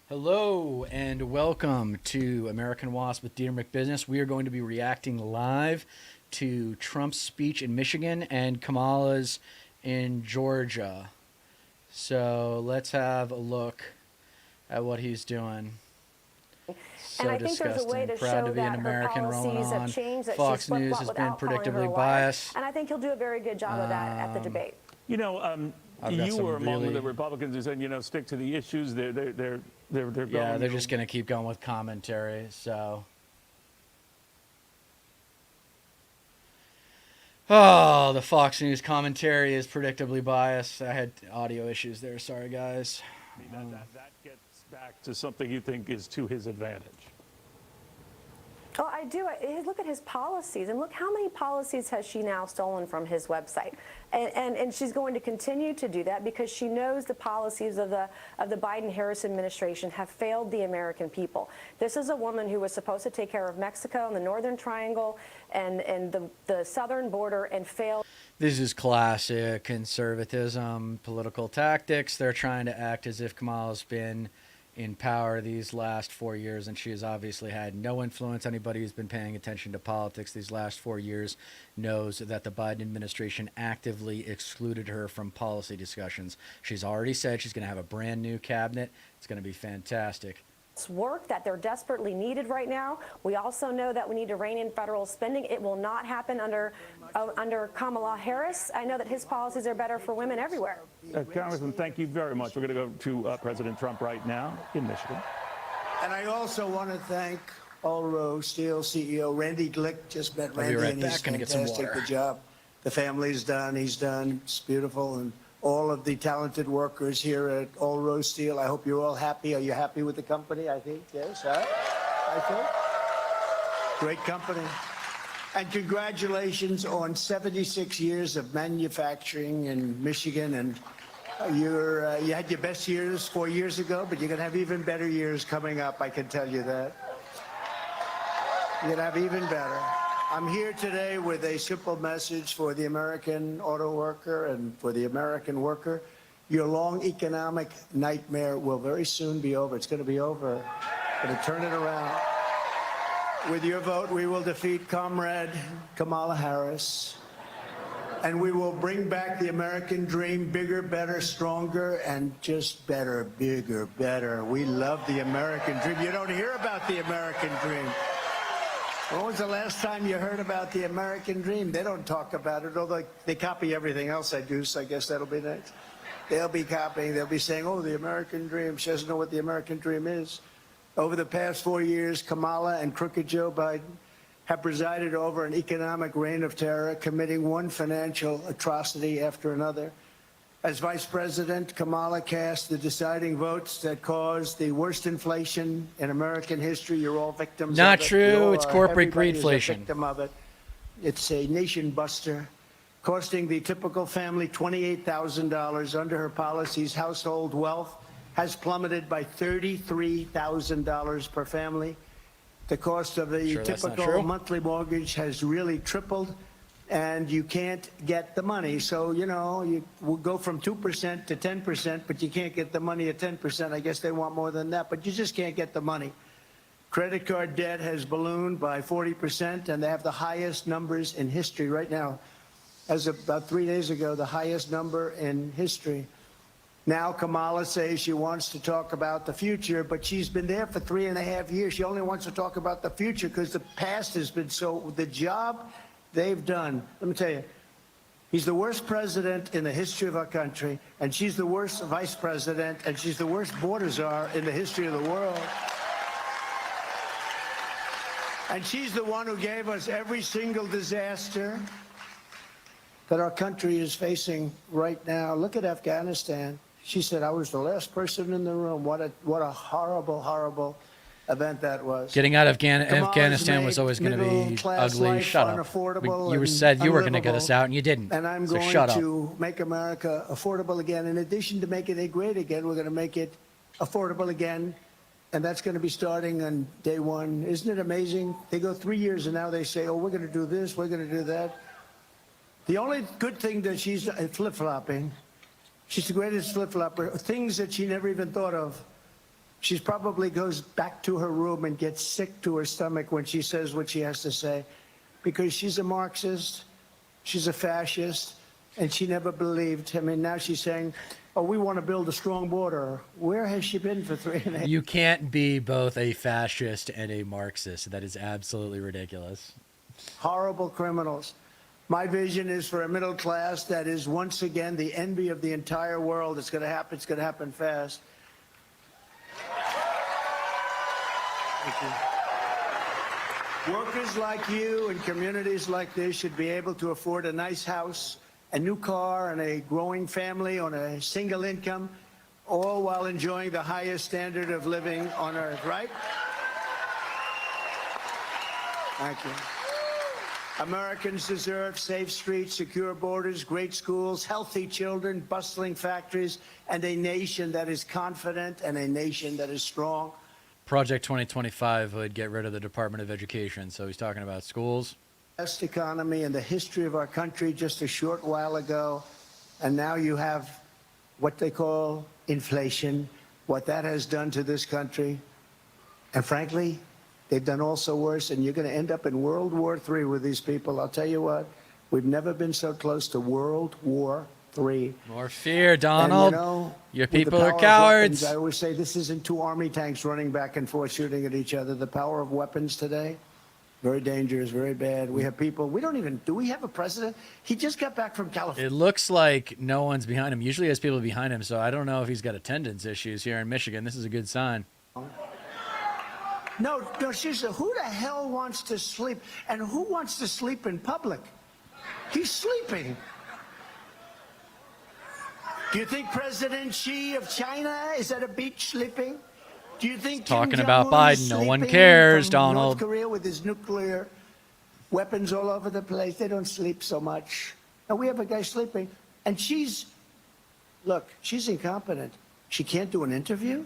Hello and welcome to American Wasp with Dieter McBusiness. We are going to be reacting live to Trump's speech in Michigan and Kamala's in Georgia. So let's have a look at what he's doing. So and I think disgusting. there's a way to Proud show to be an that American her rolling policies on. have changed, that Fox she's News has been predictably biased. And I think he'll do a very good job of that at the debate. You know, you were among the Republicans who said, stick to the issues. They're going. Yeah, they're just going to keep going with commentary. So, oh, the Fox News commentary is predictably biased. I had audio issues there. Sorry, guys. That gets back to something you think is to his advantage. Well, I do. Look at his policies, and look how many policies has she now stolen from his website, and she's going to continue to do that because she knows the policies of the Biden-Harris administration have failed the American people. This is a woman who was supposed to take care of Mexico and the Northern Triangle and the southern border and failed. This is classic conservatism, political tactics. They're trying to act as if Kamala's been in power these last 4 years, and she has obviously had no influence. Anybody who's been paying attention to politics these last 4 years knows that the Biden administration actively excluded her from policy discussions. She's already said she's going to have a brand new cabinet. It's going to be fantastic. Work that they're desperately needed right now. We also know that we need to rein in federal spending. It will not happen under Kamala Harris. I know that his policies are better for women everywhere. Congressman, thank you very much. We're going to go to President Trump right now in Michigan. And I also want to thank Allro Steel CEO Randy Glick. Just met Randy, and he's fantastic. Good job. The family's done. He's done. It's beautiful. And all of the talented workers here at Allro Steel, I hope you're all happy. Are you happy with the company? I think, yes, huh? I think. Great company. And congratulations on 76 years of manufacturing in Michigan. And you had your best years 4 years ago, but you're going to have even better years coming up, I can tell you that. You're going to have even better. I'm here today with a simple message for the American auto worker and for the American worker. Your long economic nightmare will very soon be over. It's going to be over. We're going to turn it around. With your vote, we will defeat Comrade Kamala Harris. And we will bring back the American dream, bigger, better, stronger, and just better, bigger, better. We love the American dream. You don't hear about the American dream. When was the last time you heard about the American dream? They don't talk about it, although they copy everything else I do, so I guess that'll be nice. They'll be copying. They'll be saying, oh, the American dream. She doesn't know what the American dream is. Over the past 4 years, Kamala and crooked Joe Biden have presided over an economic reign of terror, committing one financial atrocity after another. As vice president, Kamala cast the deciding votes that caused the worst inflation in American history. You're all victims of it. Not true. It's corporate greedflation. A victim of it. It's a nation buster, costing the typical family $28,000. Under her policies, household wealth has plummeted by $33,000 per family. The cost of the typical monthly mortgage has really tripled, and you can't get the money. So, you will go from 2% to 10%, but you can't get the money at 10%. I guess they want more than that, but you just can't get the money. Credit card debt has ballooned by 40%, and they have the highest numbers in history right now. As of about 3 days ago, the highest number in history. Now Kamala says she wants to talk about the future, but she's been there for 3.5 years. She only wants to talk about the future because the past has been the job they've done. Let me tell you, he's the worst president in the history of our country, and she's the worst vice president, and she's the worst border czar in the history of the world. And she's the one who gave us every single disaster that our country is facing right now. Look at Afghanistan. She said, I was the last person in the room. What a horrible, horrible event that was. Getting out of Afghanistan was always going to be ugly. Shut up. You said you were going to get us out, and you didn't. And I'm going to make America affordable again. In addition to making it great again, we're going to make it affordable again. And that's going to be starting on day one. Isn't it amazing? They go 3 years, and now they say, oh, we're going to do this, we're going to do that. The only good thing that she's flip-flopping, she's the greatest flip-flopper, things that she never even thought of. She probably goes back to her room and gets sick to her stomach when she says what she has to say, because she's a Marxist, she's a fascist, and she never believed. I mean, now she's saying, oh, we want to build a strong border. Where has she been for 3.5 years? You can't be both a fascist and a Marxist. That is absolutely ridiculous. Horrible criminals. My vision is for a middle class that is once again the envy of the entire world. It's going to happen. It's going to happen fast. Thank you. Workers like you and communities like this should be able to afford a nice house, a new car, and a growing family on a single income, all while enjoying the highest standard of living on earth, right? Thank you. Americans deserve safe streets, secure borders, great schools, healthy children, bustling factories, and a nation that is confident and a nation that is strong. Project 2025 would get rid of the Department of Education. So he's talking about schools. Best economy in the history of our country just a short while ago. And now you have what they call inflation, what that has done to this country. And frankly, they've done also worse, and you're going to end up in World War III with these people. I'll tell you what, we've never been so close to World War III. More fear, Donald. And, you know, your with the people are power of cowards. weapons, I always say this isn't two army tanks running back and forth shooting at each other. The power of weapons today, very dangerous, very bad. We have people, do we have a president? He just got back from California. It looks like no one's behind him. Usually he has people behind him, so I don't know if he's got attendance issues here in Michigan. This is a good sign. No, seriously, who the hell wants to sleep? And who wants to sleep in public? He's sleeping. Do you think President Xi of China is at a beach sleeping? Do you think Talking Kim about Jong-un is Biden, no one sleeping cares, from Donald. North Korea with his nuclear weapons all over the place? They don't sleep so much. Now we have a guy sleeping, and she's incompetent. She can't do an interview.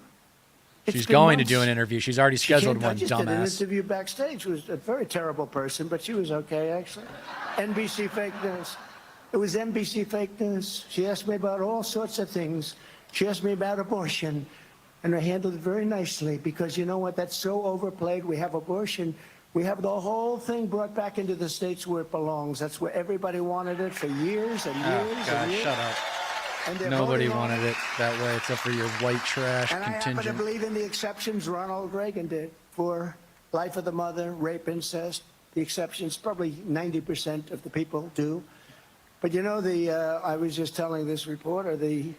She's going to do an interview. She's already scheduled one, I just did an dumbass. interview backstage. She was a very terrible person, but she was okay, actually. NBC fake news. It was NBC fake news. She asked me about all sorts of things. She asked me about abortion, and I handled it very nicely because you know what? That's so overplayed. We have abortion. We have the whole thing brought back into the states where it belongs. That's where everybody wanted it for years and years Oh, God, and years. shut up. And they're Nobody voting on wanted it that way except for your white trash And I happen to contingent. believe in the exceptions Ronald Reagan did for life of the mother, rape, incest. The exceptions, probably 90% of the people do. But you know, I was just telling this reporter, the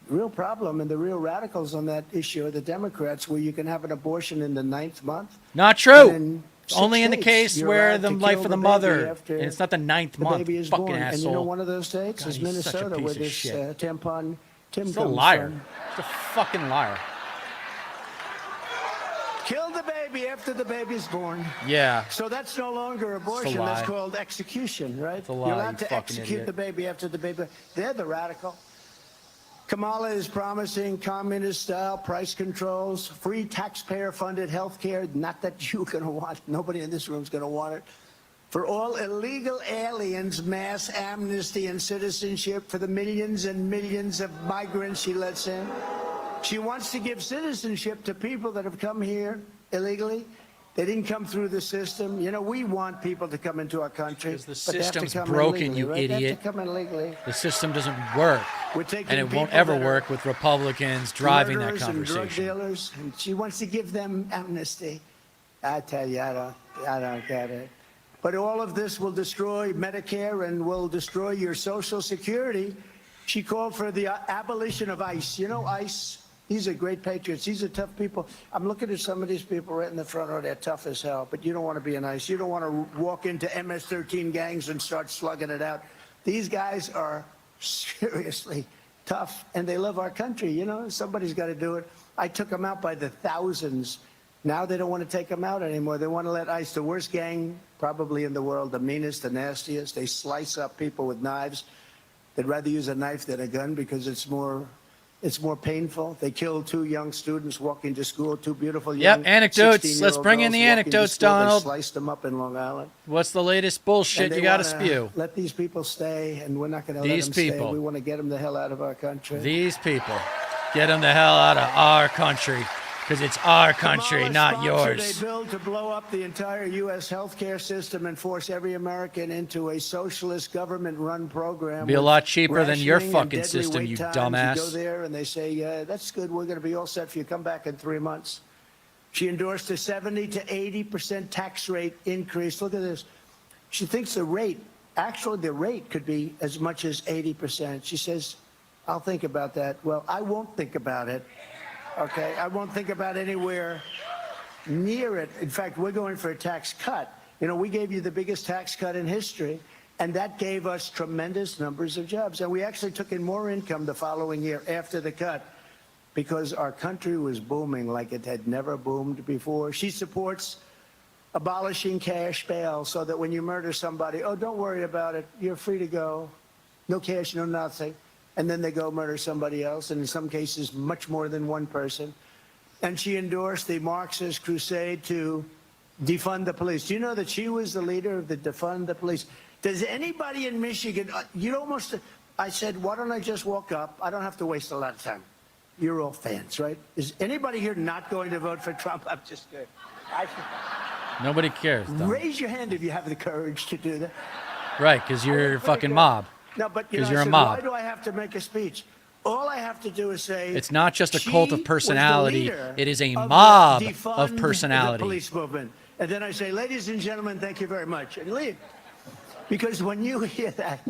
real problem and the real radicals on that issue are the Democrats, where you can have an abortion in the 9th month. Not true. And in Only in the 6 case states, you're where allowed the to life kill of the baby mother, after and it's not the 9th the month, baby is fucking born. asshole. And you know one of those states God, is he's such a Minnesota, piece where of this shit. tampon Tim He's a comes liar. from. He's a fucking liar. Kill the baby after the baby's born. Yeah. So that's no longer abortion. lie. That's called execution, right? It's a lie, You're allowed you to fucking execute idiot. the baby after the baby. They're the radical. Kamala is promising communist-style price controls, free taxpayer-funded health care. Not that you're going to want. Nobody in this room is going to want it. For all illegal aliens, mass amnesty and citizenship for the millions and millions of migrants she lets in. She wants to give citizenship to people that have come here illegally. They didn't come through the system. You know, we want people to come into our country. Because the but they have to system's come broken, illegally, you right? They idiot. have to come in illegally. The system doesn't work. We're taking And it won't people ever that are work with Republicans driving that murderers and drug conversation. dealers, and she wants to give them amnesty. I tell you, I don't get it. But all of this will destroy Medicare and will destroy your Social Security. She called for the abolition of ICE. You know, ICE, these are great patriots. These are tough people. I'm looking at some of these people right in the front row. They're tough as hell, but you don't want to be an ICE. You don't want to walk into MS-13 gangs and start slugging it out. These guys are seriously tough, and they love our country. You know, somebody's got to do it. I took them out by the thousands. Now they don't want to take them out anymore. They want to let ICE, the worst gang probably in the world, the meanest, the nastiest. They slice up people with knives. They'd rather use a knife than a gun because it's more painful. They killed 2 young students walking to school, 2 beautiful young anecdotes. 16-year-old Let's bring in girls the walking to anecdotes, school. Donald. They sliced them up in Long Island. What's the latest bullshit And you they got to wanna spew? Let these people stay, and we're not going to let These them stay. people. We want to get them the hell out of our country. These people. Get them the hell out of our country. Because it's our country, Kamala not sponsored yours. a bill to blow up the entire U.S. healthcare system and force every American into a socialist government-run program. Be a lot cheaper than your rationing and fucking deadly system, wait you times. dumbass. You go there and they say, that's good, we're going to be all set for you. Come back in 3 months. She endorsed a 70 to 80% tax rate increase. Look at this. She thinks the rate, actually the rate could be as much as 80%. She says, I'll think about that. Well, I won't think about it. Okay, I won't think about anywhere near it. In fact, we're going for a tax cut. You know, we gave you the biggest tax cut in history, and that gave us tremendous numbers of jobs. And we actually took in more income the following year after the cut because our country was booming like it had never boomed before. She supports abolishing cash bail so that when you murder somebody, oh, don't worry about it. You're free to go. No cash, no nothing. And then they go murder somebody else, and in some cases, much more than one person. And she endorsed the Marxist crusade to defund the police. Do you know that she was the leader of the defund the police? Does anybody in Michigan, I said, why don't I just walk up? I don't have to waste a lot of time. You're all fans, right? Is anybody here not going to vote for Trump? I'm just kidding. Nobody cares, though. Raise your hand if you have the courage to do that. Right, because you're a fucking mob. No, but Because I you're a said, mob. why do I have to make a speech? All I have to do is say It's not just a she cult of was the personality. leader It is a of the mob defund of personality. The police movement. And then I say, ladies and gentlemen, thank you very much, and leave. Because when you hear that,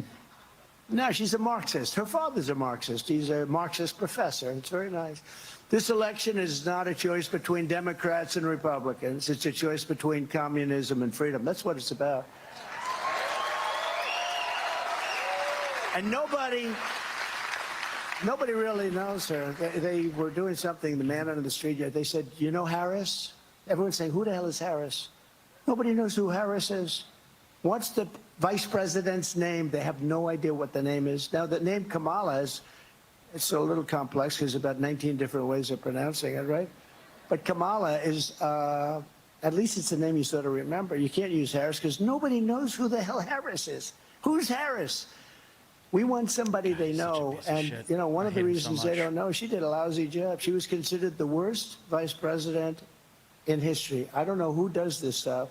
no, she's a Marxist. Her father's a Marxist. He's a Marxist professor. It's very nice. This election is not a choice between Democrats and Republicans. It's a choice between communism and freedom. That's what it's about. And nobody really knows her. They were doing something, the man on the street, they said, you know Harris? Everyone's saying, who the hell is Harris? Nobody knows who Harris is. What's the vice president's name? They have no idea what the name is. Now, the name Kamala is, it's a little complex because about 19 different ways of pronouncing it, right? But Kamala is, at least it's a name you sort of remember. You can't use Harris because nobody knows who the hell Harris is. Who's Harris? We want somebody they know, and you know, one of the reasons they don't know, she did a lousy job. She was considered the worst vice president in history. I don't know who does this stuff,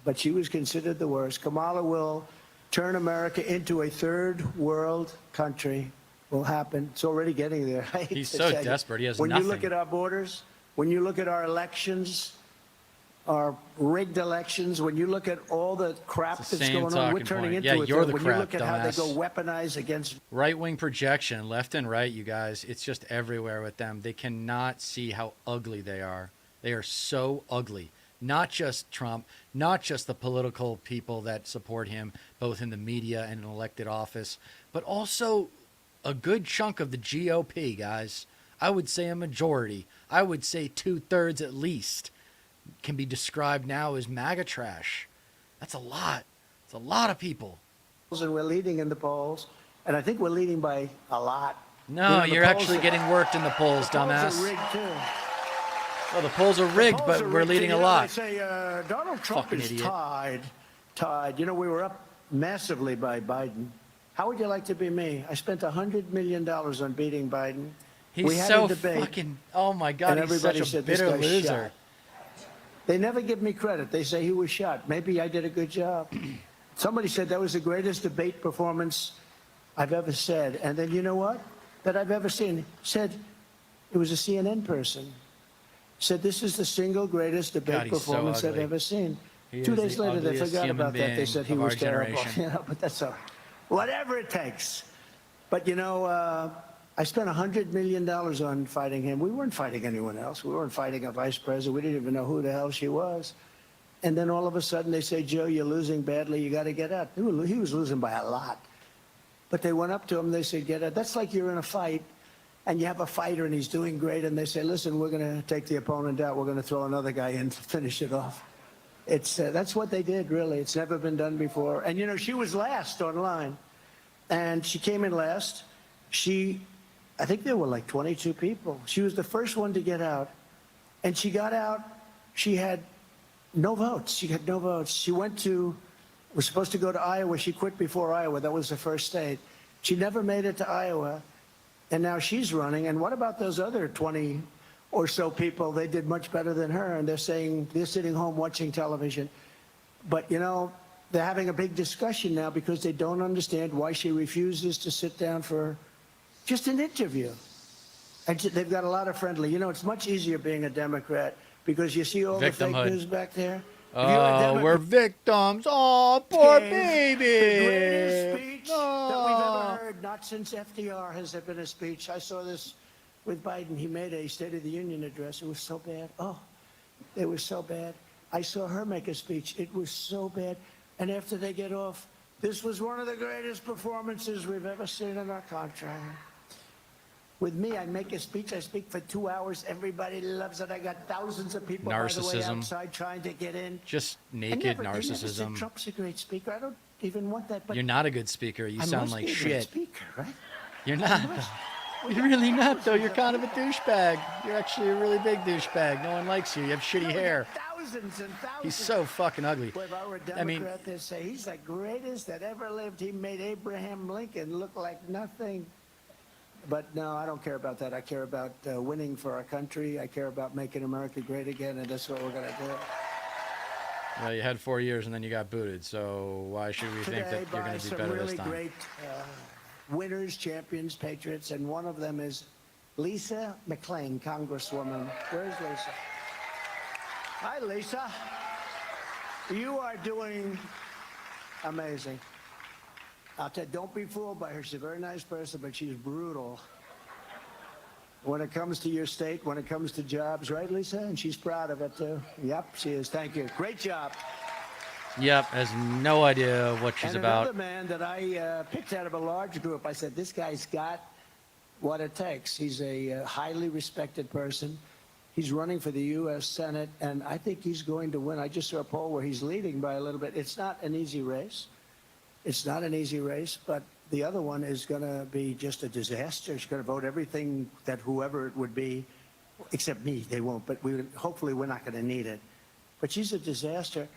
but she was considered the worst. Kamala will turn America into a third world country. Will happen. It's already getting there. He's so desperate. He has when nothing. you look at our borders, when you look at our elections, our rigged elections, when you look at all the crap that's going on, we're turning into it. You're the when crap, you look at how they dumbass. go weaponize against Right-wing projection, left and right, you guys. It's just everywhere with them. They cannot see how ugly they are. They are so ugly. Not just Trump, not just the political people that support him, both in the media and in elected office, but also a good chunk of the GOP, guys. I would say a majority. I would say 2/3 at least can be described now as MAGA trash. That's a lot. It's a lot of people. and we're leading in the polls, and I think we're leading by a lot. No, You know, you're actually getting worked in the polls, the polls dumbass. are rigged too. Well, the polls are rigged, Polls but are we're rigged, leading too. a You know, lot. They say Donald Trump Fucking is idiot. tied. You know, we were up massively by Biden. How would you like to be me? I spent $100 million on beating Biden. We He's had so a debate, fucking, oh my God, and he's everybody such a said this bitter guy's loser. shot. They never give me credit. They say he was shot. Maybe I did a good job. Somebody said that was the greatest debate performance I've ever said. And then you know what? That I've ever seen. Said it was a CNN person. Said this is the single greatest debate God, he's so performance I've ugly. ever seen. He 2 is days the later, they ugliest forgot human about that. They being said he of was our terrible. generation. You know, but that's all right. Whatever it takes. But you know, I spent $100 million on fighting him. We weren't fighting anyone else. We weren't fighting a vice president. We didn't even know who the hell she was. And then all of a sudden they say, Joe, you're losing badly. You got to get out. He was losing by a lot. But they went up to him. They said, get out. That's like you're in a fight and you have a fighter and he's doing great. And they say, listen, we're going to take the opponent out. We're going to throw another guy in to finish it off. That's what they did, really. It's never been done before. And, you know, she was last online. And she came in last. I think there were like 22 people. She was the first one to get out. And she got out. She had no votes. She had no votes. She was supposed to go to Iowa. She quit before Iowa. That was the first state. She never made it to Iowa. And now she's running. And what about those other 20 or so people, they did much better than her, and they're saying they're sitting home watching television. But, you know, they're having a big discussion now because they don't understand why she refuses to sit down for just an interview. And they've got a lot of friendly. You know, it's much easier being a Democrat because you see all the fake news back there. Oh, we're victims. Oh, poor baby. The greatest speech that we've ever heard, not since FDR has there been a speech. I saw this with Biden. He made a State of the Union address. It was so bad. Oh, it was so bad. I saw her make a speech. It was so bad. And after they get off, this was one of the greatest performances we've ever seen in our country. With me, I make a speech. I speak for 2 hours. Everybody loves it. I got thousands of people, by the way, outside trying to get in. Just naked narcissism. Never Trump's a great speaker. I don't even want that. But you're not a good speaker. You sound like shit. A great speaker, right? You're not. You're really not, though. You're kind of a douchebag. You're actually a really big douchebag. No one likes you. You have shitty hair. Thousands and thousands. He's so fucking ugly. Well, if I were a Democrat, they'd say he's the greatest that ever lived. He made Abraham Lincoln look like nothing. But no, I don't care about that. I care about winning for our country. I care about making America great again, and that's what we're going to do. Well, you had 4 years, and then you got booted. So why should we think that you're going to do better really this time? Great winners, champions, patriots, and one of them is Lisa McClain, Congresswoman. Where's Lisa? Hi, Lisa. You are doing amazing. I'll tell you, don't be fooled by her. She's a very nice person, but she's brutal. When it comes to your state, when it comes to jobs, right, Lisa? And she's proud of it, too. Yep, she is. Thank you. Great job. Yep, has no idea what she's about. Another man that I picked out of a large group, I said, this guy's got what it takes. He's a highly respected person. He's running for the U.S. Senate, and I think he's going to win. I just saw a poll where he's leading by a little bit. It's not an easy race. It's not an easy race, but the other one is going to be just a disaster. She's going to vote everything that whoever it would be, except me, they won't, but hopefully we're not going to need it. But she's a disaster.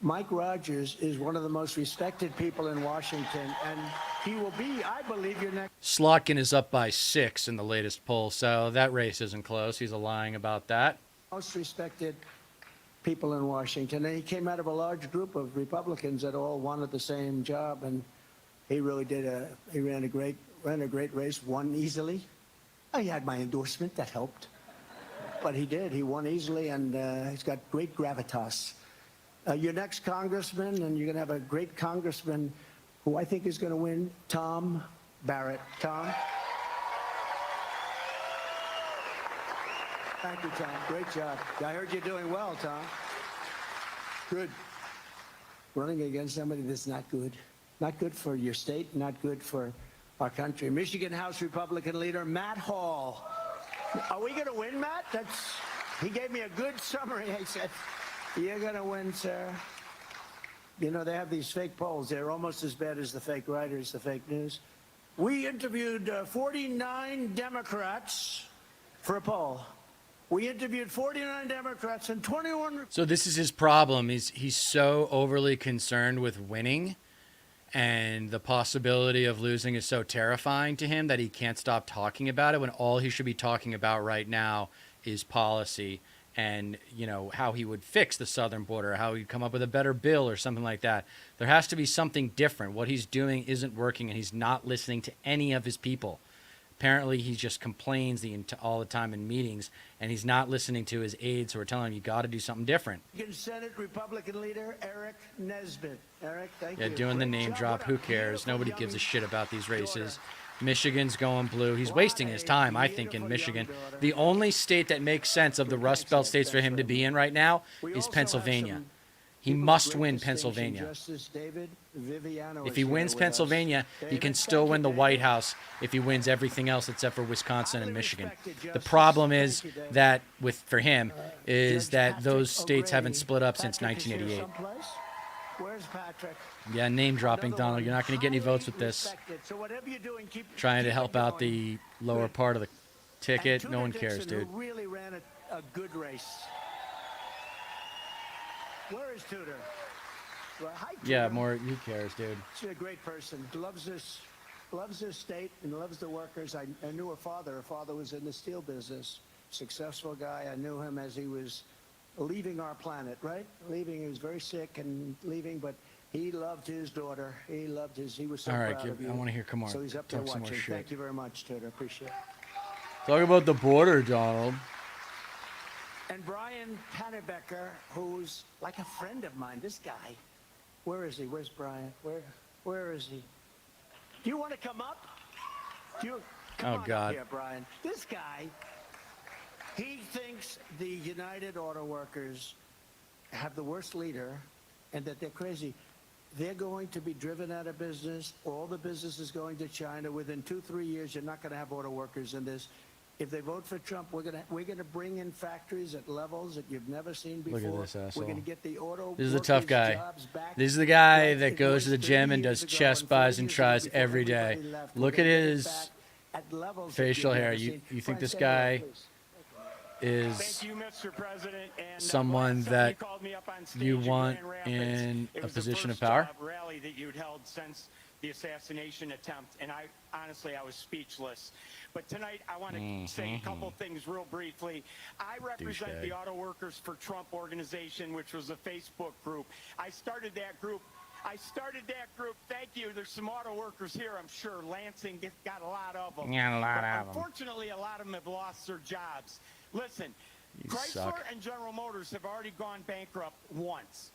Mike Rogers is one of the most respected people in Washington, and he will be, I believe, your next... Slotkin is up by 6 in the latest poll, so that race isn't close. He's lying about that. Most respected people in Washington, and he came out of a large group of Republicans that all wanted the same job, and he really did. He ran a great race, won easily. He had my endorsement, that helped, but he did. He won easily, and he's got great gravitas. Your next congressman, and you're going to have a great congressman who I think is going to win, Tom Barrett. Tom. Thank you, Tom. Great job. I heard you're doing well, Tom. Good. Running against somebody that's not good. Not good for your state, not good for our country. Michigan House Republican leader Matt Hall. Are we going to win, Matt? He gave me a good summary. He said, you're going to win, sir. You know, they have these fake polls. They're almost as bad as the fake writers, the fake news. We interviewed 49 Democrats for a poll. We interviewed 49 Democrats and 21... So this is his problem. He's so overly concerned with winning, and the possibility of losing is so terrifying to him that he can't stop talking about it when all he should be talking about right now is policy and, you know, how he would fix the southern border, how he'd come up with a better bill or something like that. There has to be something different. What he's doing isn't working, and he's not listening to any of his people. Apparently, he just complains all the time in meetings, and he's not listening to his aides who are telling him, you got to do something different. Senate Republican leader Eric Nesbitt. Eric, thank you. Yeah, doing the name drop. Who cares? Nobody gives a shit about these races. Michigan's going blue. He's wasting his time, I think, in Michigan. The only state that makes sense of the Rust Belt states for him to be in right now is Pennsylvania. He must win Pennsylvania. If he wins Pennsylvania, he can still win the White House if he wins everything else except for Wisconsin and Michigan. The problem is that, for him, is that those states haven't split up since 1988. Where's Patrick? Yeah, name dropping, Donald. You're not going to get any votes with this. Trying to help out the lower part of the ticket. No one cares, dude. Who really ran a good race. Where is Tudor? Well, hi, Tudor. Yeah, who cares, dude? She's a great person. Loves this state and loves the workers. I knew her father. Her father was in the steel business. successful guy. I knew him as he was leaving our planet, right? Leaving, he was very sick and leaving, but he loved his daughter. He loved his, he was so All right, proud of you. I want to hear Kamala. So he's up there Talk some more watching. shit. Thank you very much, Tudor. Appreciate it. Talk about the border, Donald. And Brian Tannebecker, who's like a friend of mine. This guy, where is he? Where's Brian? Where is he? Do you want to come up? Come on up here, Brian. This guy, he thinks the United Auto Workers have the worst leader and that they're crazy. They're going to be driven out of business. All the business is going to China. Within 2-3 years, you're not going to have auto workers in this. If they vote for Trump, we're gonna bring in factories at levels that you've never seen before. Look at this asshole. We're gonna get the auto. This is a tough guy. Jobs back. This is the guy Like that it goes to the was gym 30 and does years ago chest and buys 40 and years ago tries before every day. everybody left. Look We're at gonna get his back at levels that facial you've hair. never You seen. think Brian, this say guy hello, please. is Thank you, Mr. President. And, someone last time that you called me up on stage you in want Grand Rapids, in it a was the position of first, power? Rally that you'd held since the assassination attempt, and I was speechless. But tonight I want to say a couple things real briefly. I represent the Auto Workers for Trump organization, which was a Facebook group. I started that group. Thank you. There's some auto workers here, I'm sure. Lansing got a lot of them. Yeah, a lot But of them. unfortunately, a lot of them have lost their jobs. Listen, You Chrysler suck. and General Motors have already gone bankrupt once.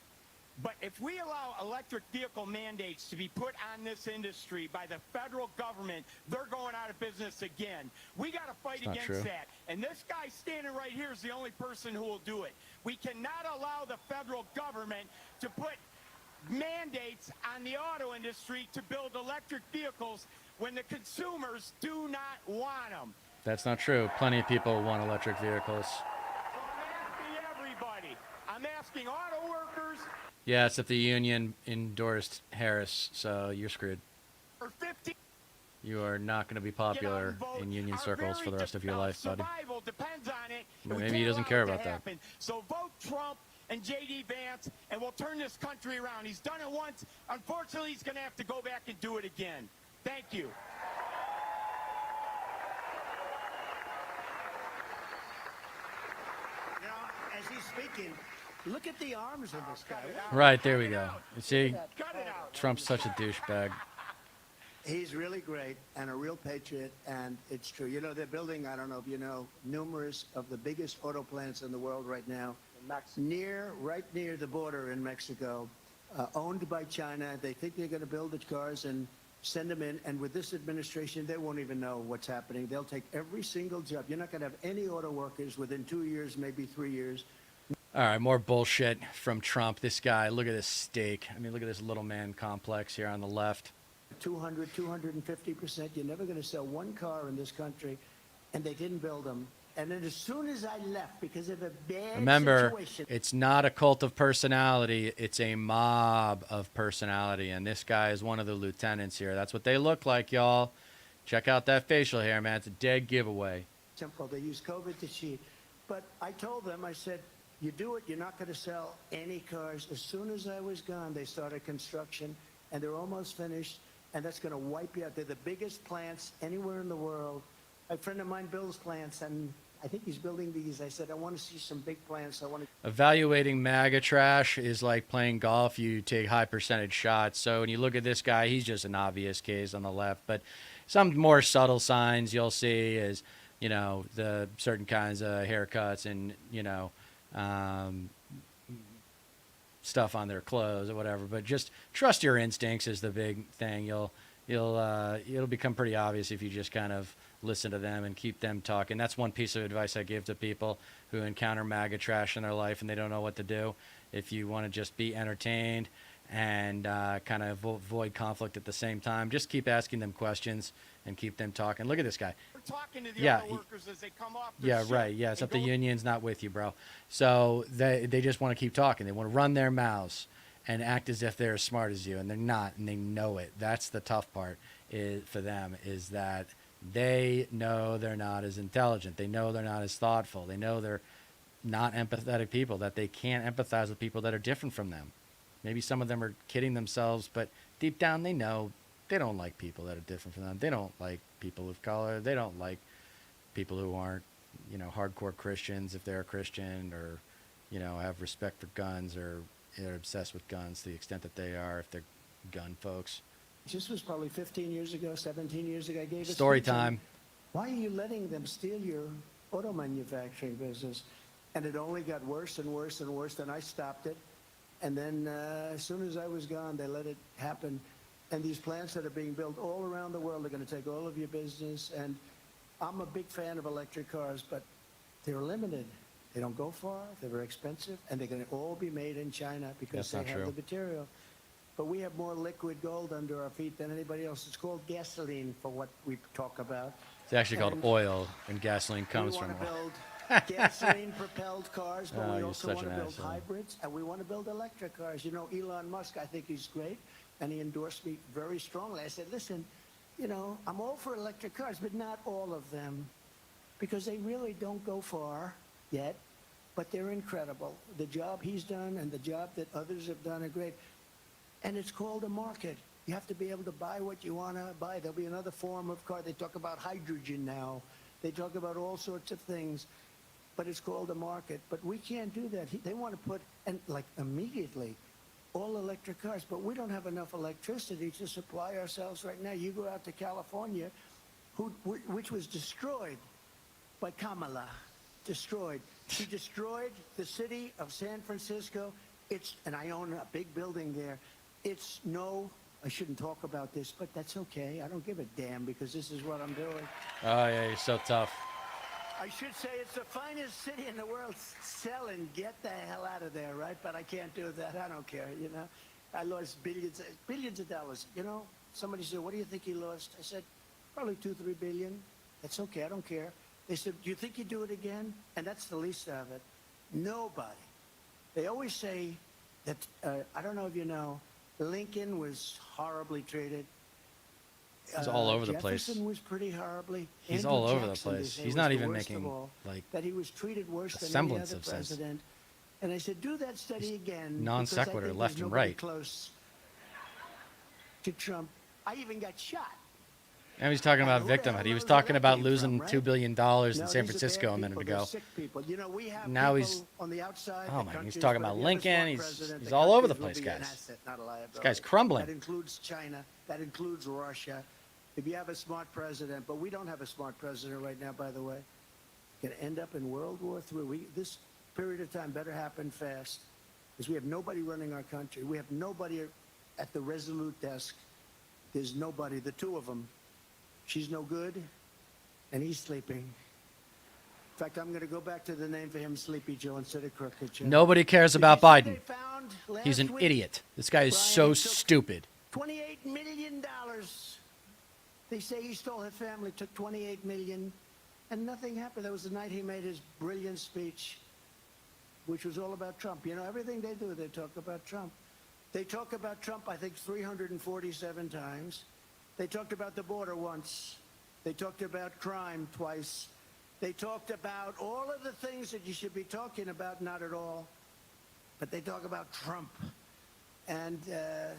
But if we allow electric vehicle mandates to be put on this industry by the federal government, they're going out of business again. We got to fight not against true. that. And this guy standing right here is the only person who will do it. We cannot allow the federal government to put mandates on the auto industry to build electric vehicles when the consumers do not want them. That's not true. Plenty of people want electric vehicles. So I'm asking everybody. I'm asking auto workers Yeah, except the union endorsed Harris, so you're screwed. for 50. You are not going to be popular in union circles for the rest of your life, buddy. Survival depends on it. But We maybe he can't doesn't allow care it to about that. happen. So vote Trump and J.D. Vance, and we'll turn this country around. He's done it once. Unfortunately, he's going to have to go back and do it again. Thank you. You know, as he's speaking, look at the arms of this guy. Right, there we go. You see, Cut it out. Trump's such a douchebag. He's really great and a real patriot, and it's true. You know, they're building, I don't know if you know, numerous of the biggest auto plants in the world right now, right near the border in Mexico, owned by China. They think they're going to build the cars and send them in, and with this administration, they won't even know what's happening. They'll take every single job. You're not going to have any auto workers within 2 years, maybe 3 years. All right, more bullshit from Trump. This guy, look at this steak. I mean, look at this little man complex here on the left. 200, 250%. You're never going to sell one car in this country, and they didn't build them. And then as soon as I left, because of a bad Remember, situation, it's not a cult of personality. It's a mob of personality. And this guy is one of the lieutenants here. That's what they look like, y'all. Check out that facial hair, man. It's a dead giveaway. simple. They use COVID to cheat. But I told them, I said, you do it, you're not going to sell any cars. As soon as I was gone, they started construction, and they're almost finished, and that's going to wipe you out. They're the biggest plants anywhere in the world. A friend of mine builds plants, and I think he's building these. I said, I want to see some big plants. I want to. Evaluating MAGA trash is like playing golf. You take high percentage shots. So when you look at this guy, he's just an obvious case on the left. But some more subtle signs you'll see is, you know, the certain kinds of haircuts and, you know, stuff on their clothes or whatever. But just trust your instincts is the big thing. It'll become pretty obvious if you just kind of listen to them and keep them talking. That's one piece of advice I give to people who encounter MAGA trash in their life and they don't know what to do. If you want to just be entertained and kind of avoid conflict at the same time, just keep asking them questions and keep them talking. Look at this guy. We're talking to the auto workers as they come off their Yeah, shift right. Yeah, and except the go- union's not with you, bro. So they just want to keep talking. They want to run their mouths and act as if they're as smart as you, and they're not, and they know it. That's the tough part for them, is that they know they're not as intelligent. They know they're not as thoughtful. They know they're not empathetic people, that they can't empathize with people that are different from them. Maybe some of them are kidding themselves, but deep down they know they don't like people that are different from them. They don't like people of color. They don't like people who aren't hardcore Christians, if they're a Christian, or, have respect for guns, or they're obsessed with guns to the extent that they are, if they're gun folks. This was probably 15 years ago, 17 years ago. I gave a Story speech on, time. why are you letting them steal your auto manufacturing business? And it only got worse and worse and worse. Then I stopped it. And then as soon as I was gone, they let it happen. And these plants that are being built all around the world are going to take all of your business. And I'm a big fan of electric cars, but they're limited. They don't go far. They're very expensive. And they're going to all be made in China because That's they not have true. the material. But we have more liquid gold under our feet than anybody else. It's called gasoline for what we talk about. It's actually called And oil, and gasoline comes we from want to oil. build gasoline-propelled cars, but Oh, we you're also such want to an build asshole. hybrids, and we want to build electric cars. Elon Musk, I think he's great, and he endorsed me very strongly. I said, listen, I'm all for electric cars, but not all of them, because they really don't go far yet, but they're incredible. The job he's done and the job that others have done are great. And it's called a market. You have to be able to buy what you want to buy. There'll be another form of car. They talk about hydrogen now. They talk about all sorts of things, but it's called a market. But we can't do that. They want to put, immediately, all electric cars, but we don't have enough electricity to supply ourselves right now. You go out to California, which was destroyed by Kamala, destroyed. She destroyed the city of San Francisco. And I own a big building there. I shouldn't talk about this, but that's okay. I don't give a damn because this is what I'm doing. Oh, yeah, you're so tough. I should say it's the finest city in the world. Sell and get the hell out of there, right? But I can't do that. I don't care, I lost billions of dollars. Somebody said, what do you think you lost? I said, probably 2-3 billion. That's okay. I don't care. They said, do you think you'd do it again? And that's the least of it. Nobody. They always say that, I don't know if you know, Lincoln was horribly treated. He's all over the place. Jefferson was pretty horribly. He's Andrew all over the Jackson, they place. say, He's was not the even worst of making, all, like, that he was treated worse a than any semblance other of sense. president. And I said, do that study again. non because I sequitur, think left there's and nobody right. close to Trump. I even got shot. And he's talking about Who the hell victimhood. He was knows where talking that about came losing from, $2 right? billion in No, San these are Francisco bad a minute people. They're ago. sick people. We have Now people he's- on the outside. Oh the my, he's countries, talking but about if you have a Lincoln. smart He's president, the all over the countries place, will be an guys. asset, not a liability. This guy's crumbling. That includes China. That includes Russia. If you have a smart president, but we don't have a smart president right now, by the way, going to end up in World War III. This period of time better happen fast, because we have nobody running our country. We have nobody at the Resolute desk. There's nobody. The two of them. She's no good, and he's sleeping. In fact, I'm going to go back to the name for him, Sleepy Joe, instead of Crooked Joe. Nobody cares about Did you see Biden. they found He's last an week? idiot. This guy is Brian, so he took stupid. $28 million. They say he stole his family, took $28 million, and nothing happened. That was the night he made his brilliant speech, which was all about Trump. Everything they do, they talk about Trump. They talk about Trump, I think, 347 times. They talked about the border once. They talked about crime twice. They talked about all of the things that you should be talking about, not at all. But they talk about Trump. And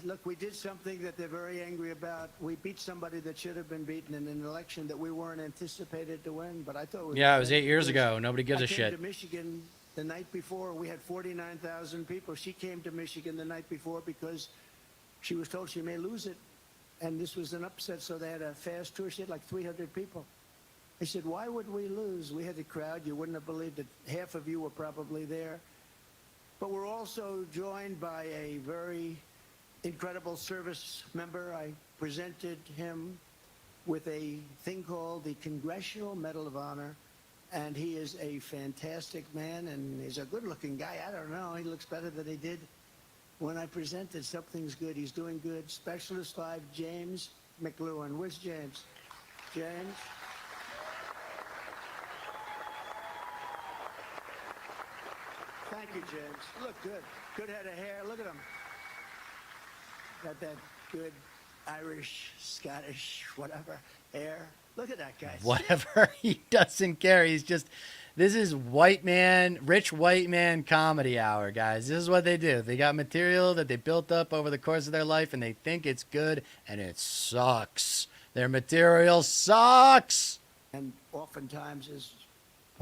look, we did something that they're very angry about. We beat somebody that should have been beaten in an election that we weren't anticipated to win. But I thought it was Yeah, it was 8 years ago. Nobody gives a I came shit. to Michigan the night before. We had 49,000 people. She came to Michigan the night before because she was told she may lose it. And this was an upset, so they had a fast tour. She had like 300 people. I said, why would we lose? We had a crowd. You wouldn't have believed it. Half of you were probably there. But we're also joined by a very incredible service member. I presented him with a thing called the Congressional Medal of Honor. And he is a fantastic man, and he's a good-looking guy. I don't know. He looks better than he did when I presented. Something's good. He's doing good. Specialist 5, James McLuhan. Where's James? James? Thank you, James. Look good. Good head of hair. Look at him. Got that good Irish, Scottish, whatever hair. Look at that guy. Whatever. He doesn't care. He's just, this is rich white man comedy hour, guys. This is what they do. They got material that they built up over the course of their life, and they think it's good, and it sucks. Their material sucks. And oftentimes is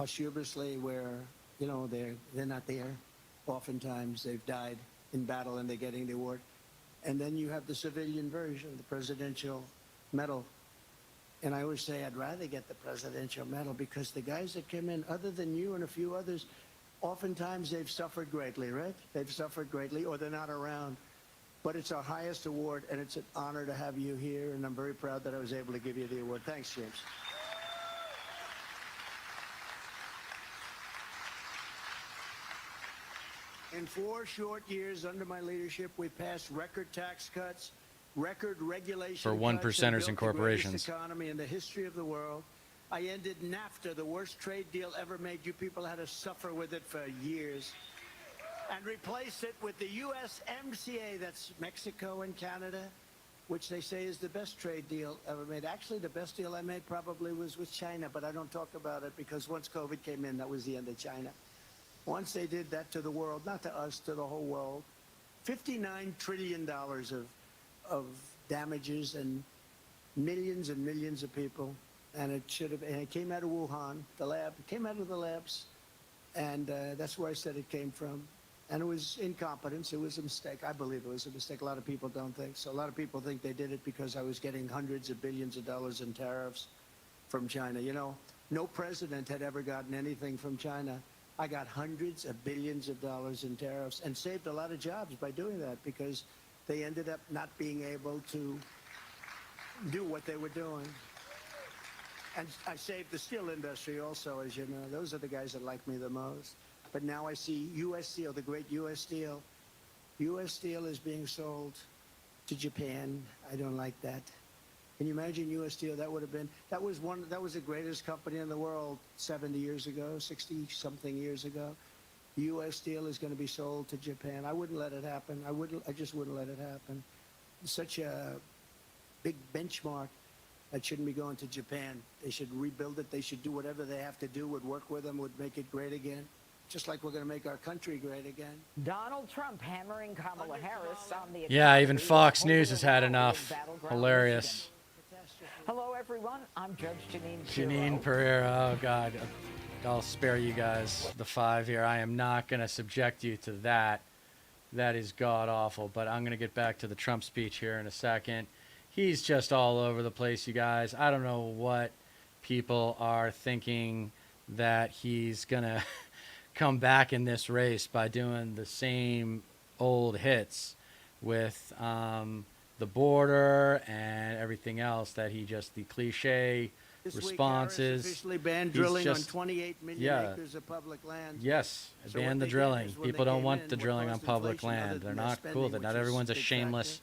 posthumously where, you know, they're not there. Oftentimes they've died in battle and they're getting the award. And then you have the civilian version, the Presidential Medal. And I always say I'd rather get the Presidential Medal because the guys that came in, other than you and a few others, oftentimes they've suffered greatly, right? They've suffered greatly or they're not around. But it's our highest award, and it's an honor to have you here, and I'm very proud that I was able to give you the award. Thanks, James. In 4 short years under my leadership, we passed record tax cuts, record regulation for one cuts, percenters built and the corporations. greatest economy in the history of the world. I ended NAFTA, the worst trade deal ever made. You people had to suffer with it for years. And replaced it with the USMCA, that's Mexico and Canada, which they say is the best trade deal ever made. Actually, the best deal I made probably was with China, but I don't talk about it because once COVID came in, that was the end of China. Once they did that to the world, not to us, to the whole world, $59 trillion of damages and millions of people. And it should have, and it came out of Wuhan, the lab, it came out of the labs. And that's where I said it came from. And it was incompetence. It was a mistake. I believe it was a mistake. A lot of people don't think. So a lot of people think they did it because I was getting hundreds of billions of dollars in tariffs from China. You know, no president had ever gotten anything from China. I got hundreds of billions of dollars in tariffs and saved a lot of jobs by doing that because they ended up not being able to do what they were doing. And I saved the steel industry also, as you know. Those are the guys that like me the most. But now I see U.S. Steel, the great U.S. Steel. U.S. Steel is being sold to Japan. I don't like that. Can you imagine U.S. Steel? That would have been, that was the greatest company in the world 70 years ago, 60-something years ago. U.S. Steel is going to be sold to Japan. I wouldn't let it happen. I just wouldn't let it happen. It's such a big benchmark. That shouldn't be going to Japan. They should rebuild it. They should do whatever they have to do, would work with them, would make it great again. Just like we're going to make our country great again. Donald Trump hammering Kamala Harris on the Yeah, even Fox News has had enough. Hilarious. Hello, everyone. I'm Judge Janine Pereira. Oh, God. I'll spare you guys the 5 here. I am not going to subject you to that. That is god-awful. But I'm going to get back to the Trump speech here in a second. He's just all over the place, you guys. I don't know what people are thinking that he's going to come back in this race by doing the same old hits with the border and everything else that he just, the cliche this responses. Week, officially banned drilling on 28 million acres of public land. Yes, so ban the drilling. People don't want the drilling on public land. They're not cool. That not everyone's a shameless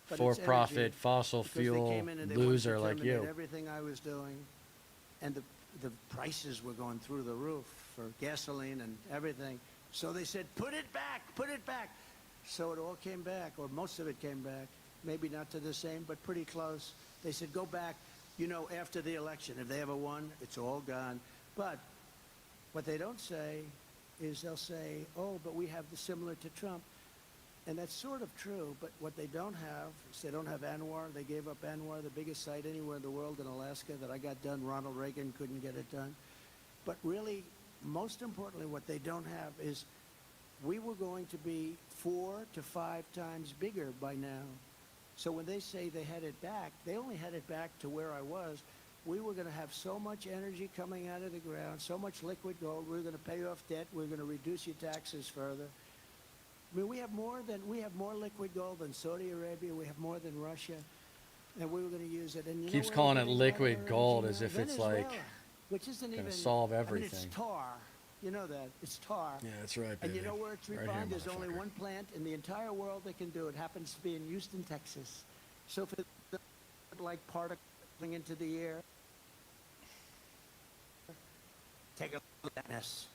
for-profit fossil fuel loser like you. Everything I was doing, and the prices were going through the roof for gasoline and everything. So they said, put it back, put it back. So it all came back, or most of it came back. Maybe not to the same, but pretty close. They said, go back, you know, after the election. If they ever won, it's all gone. But what they don't say is they'll say, oh, but we have the similar to Trump. And that's sort of true, but what they don't have is they don't have ANWR. They gave up ANWR, the biggest site anywhere in the world in Alaska that I got done. Ronald Reagan couldn't get it done. But really, most importantly, what they don't have is we were going to be 4 to 5 times bigger by now. So when they say they had it back, they only had it back to where I was. We were going to have so much energy coming out of the ground, so much liquid gold. We were going to pay off debt. We were going to reduce your taxes further. I mean, we have more liquid gold than Saudi Arabia. We have more than Russia, and we were going to use it. And keeps calling it liquid gold as if it's like going to solve everything. I mean, it's tar. You know that. It's tar. Yeah, that's right, baby. And you know where it's refined? Right here, there's only one plant in the entire world that can do it. It happens to be in Houston, Texas. So if it's like particling into the air, take a look at that mess.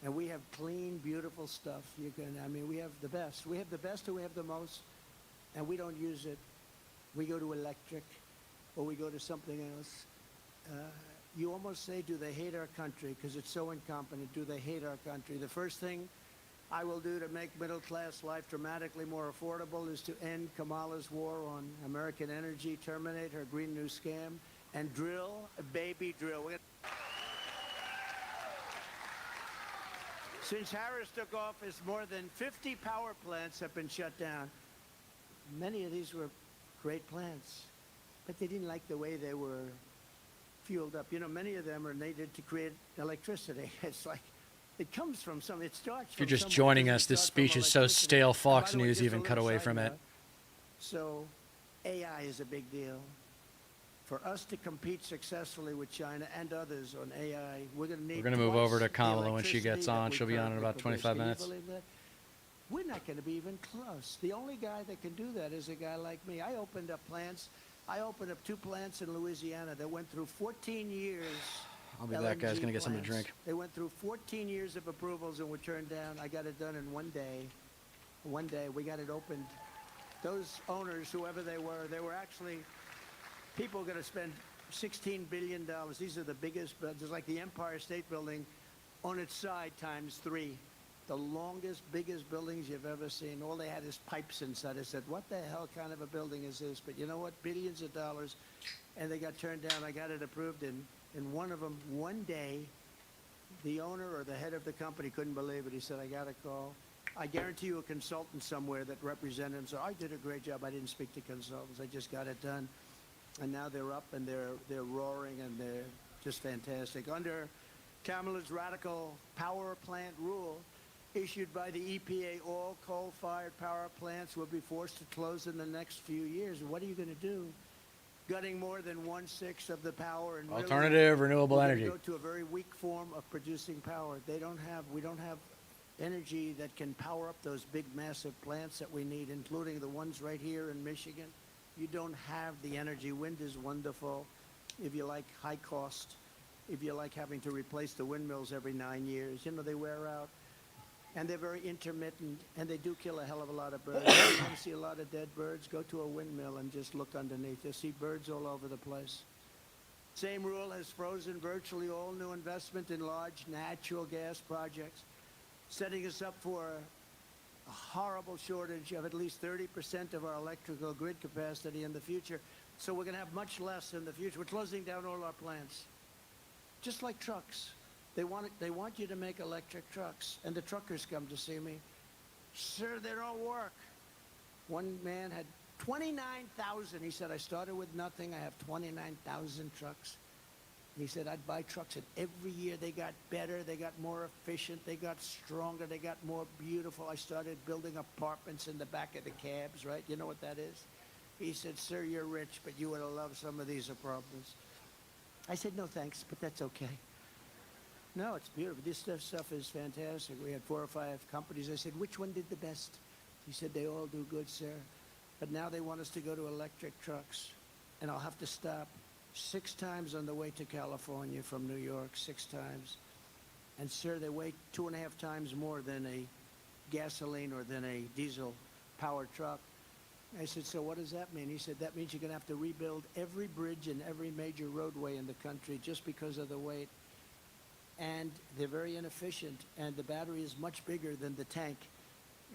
And we have clean, beautiful stuff. I mean, we have the best. We have the best and we have the most, and we don't use it. We go to electric, or we go to something else. You almost say, do they hate our country? Because it's so incompetent. Do they hate our country? The first thing I will do to make middle-class life dramatically more affordable is to end Kamala's war on American energy, terminate her Green New Scam, and drill, baby, drill. Since Harris took office, more than 50 power plants have been shut down. Many of these were great plants, but they didn't like the way they were fueled up. You know, many of them are needed to create electricity. It's like, it comes from some, it starts If you're from just somewhere. joining It us, this doesn't start speech from is so electricity. stale, And by Fox the way, News just a even cut little away side from it. note. So AI is a big deal. For us to compete successfully with China and others on AI, we're going to need We're going to move over twice to the Kamala when she gets electricity on. that She'll we be on in currently about produce. 25 Can you minutes. believe that? We're not going to be even close. The only guy that can do that is a guy like me. I opened up plants. I opened up 2 plants in Louisiana that went through 14 years. I'll be back, guys. LNG Going to get something to plants. drink. They went through 14 years of approvals and were turned down. I got it done in one day. One day, we got it opened. Those owners, whoever they were actually people going to spend $16 billion. These are the biggest, just like the Empire State Building on its side times 3. The longest, biggest buildings you've ever seen. All they had is pipes inside. I said, what the hell kind of a building is this? But you know what? Billions of dollars. And they got turned down. I got it approved in one of them one day. The owner or the head of the company couldn't believe it. He said, I got a call. I guarantee you a consultant somewhere that represented him. So I did a great job. I didn't speak to consultants. I just got it done. And now they're up and they're roaring and they're just fantastic. Under Kamala's radical power plant rule issued by the EPA, all coal-fired power plants will be forced to close in the next few years. What are you going to do? Gutting more than 1/6 of the power and Alternative renewable energy. Go to a very weak form of producing power. We don't have energy that can power up those big, massive plants that we need, including the ones right here in Michigan. You don't have the energy. Wind is wonderful. If you like high cost, if you like having to replace the windmills every 9 years, you know, they wear out. And they're very intermittent, and they do kill a hell of a lot of birds. If you want to see a lot of dead birds, go to a windmill and just look underneath. You'll see birds all over the place. Same rule has frozen virtually all new investment in large natural gas projects, setting us up for a horrible shortage of at least 30% of our electrical grid capacity in the future. So we're going to have much less in the future. We're closing down all our plants, just like trucks. They want you to make electric trucks, and the truckers come to see me. Sir, they don't work. One man had 29,000. He said, I started with nothing. I have 29,000 trucks. He said, I'd buy trucks, and every year they got better, they got more efficient, they got stronger, they got more beautiful. I started building apartments in the back of the cabs, right? You know what that is? He said, sir, you're rich, but you would have loved some of these apartments. I said, no, thanks, but that's okay. No, it's beautiful. This stuff is fantastic. We had 4 or 5 companies. I said, which one did the best? He said, they all do good, sir. But now they want us to go to electric trucks, and I'll have to stop 6 times on the way to California from New York, 6 times. And, sir, they weigh 2.5 times more than a gasoline or than a diesel-powered truck. I said, so what does that mean? He said, that means you're going to have to rebuild every bridge and every major roadway in the country just because of the weight. And they're very inefficient, and the battery is much bigger than the tank.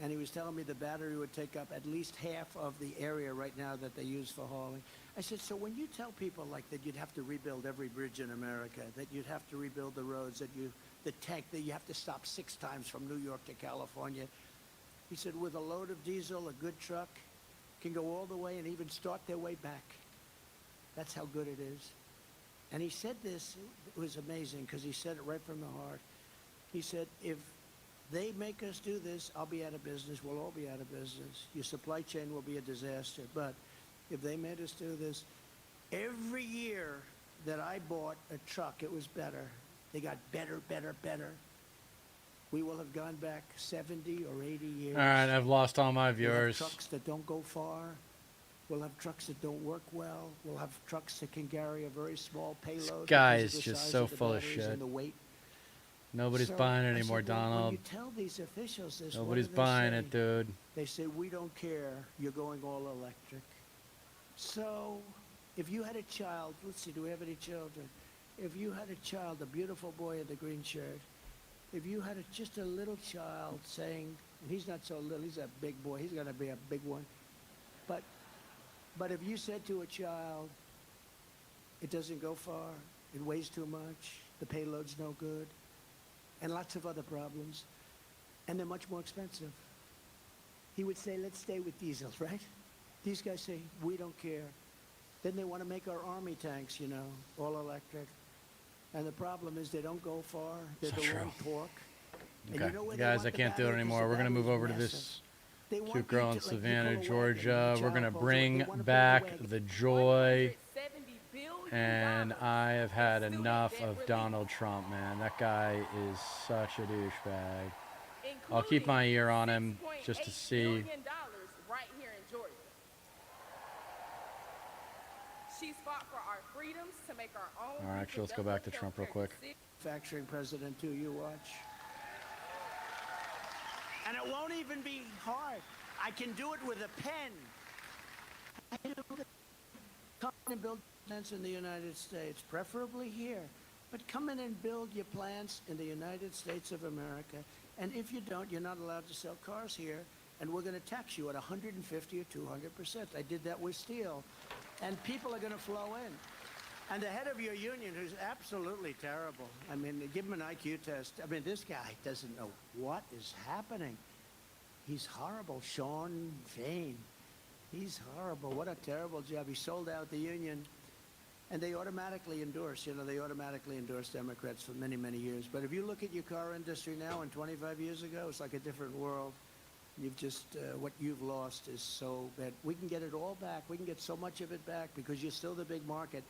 And he was telling me the battery would take up at least half of the area right now that they use for hauling. I said, so when you tell people like that you'd have to rebuild every bridge in America, that you'd have to rebuild the roads, that the tank, that you have to stop 6 times from New York to California. He said, with a load of diesel, a good truck can go all the way and even start their way back. That's how good it is. And he said this, it was amazing because he said it right from the heart. He said, if they make us do this, I'll be out of business. We'll all be out of business. Your supply chain will be a disaster. But if they made us do this, every year that I bought a truck, it was better. They got better, better, better. We will have gone back 70 or 80 years. All right, I've lost all my We'll have viewers. trucks that don't go far. We'll have trucks that don't work well. We'll have trucks that can carry a very small payload. Guy because is of the just size so of the full of batteries shit. and the weight. Nobody's So buying it I anymore, said, well, when Donald. you tell these officials this, Nobody's what do they buying say? it, dude. They say, we don't care. You're going all electric. So if you had a child, let's see, do we have any children? If you had a child, a beautiful boy in the green shirt, if you had just a little child saying, and he's not so little, he's a big boy, he's going to be a big one. But if you said to a child, it doesn't go far, it weighs too much, the payload's no good, and lots of other problems, and they're much more expensive. He would say, let's stay with diesels, right? These guys say, we don't care. Then they want to make our army tanks, you know, all electric. And the problem is they don't go far. They're So the true. wrong torque. And Okay, you know where they guys, want I the can't do it battery? 'Cause anymore. the We're gonna move battery's over to massive. this They want cute you girl to, in like Savannah, Nicola Georgia. Wagon, We're gonna child pulls away. bring They wanna build a back wagon. the joy. $170 billion And I have had in student enough debt of relief, Donald Trump, man. That guy is such a douchebag. I'll keep including my ear on him just to $6.8 see. billion right here in Georgia. She's fought for our freedoms to make our own. All right, actually, let's go back to Trump real quick. Manufacturing president too, you watch. And it won't even be hard. I can do it with a pen. Come and build plants in the United States, preferably here. But come in and build your plants in the United States of America. And if you don't, you're not allowed to sell cars here. And we're going to tax you at 150 or 200%. I did that with steel. And people are going to flow in. And the head of your union, who's absolutely terrible. I mean, give him an IQ test. I mean, this guy doesn't know what is happening. He's horrible. Sean Fain. He's horrible. What a terrible job. He sold out the union. And they automatically endorse, you know, they automatically endorse Democrats for many, many years. But if you look at your car industry now and 25 years ago, it's like a different world. You've just, what you've lost is so bad. We can get it all back. We can get so much of it back because you're still the big market.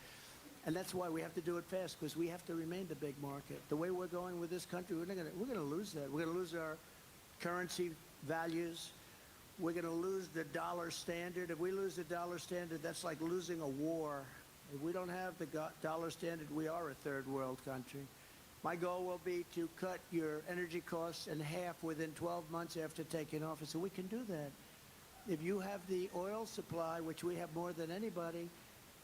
And that's why we have to do it fast, because we have to remain the big market. The way we're going with this country, we're going to lose that. We're going to lose our currency values. We're going to lose the dollar standard. If we lose the dollar standard, that's like losing a war. If we don't have the dollar standard, we are a third world country. My goal will be to cut your energy costs in half within 12 months after taking office, and we can do that. If you have the oil supply, which we have more than anybody,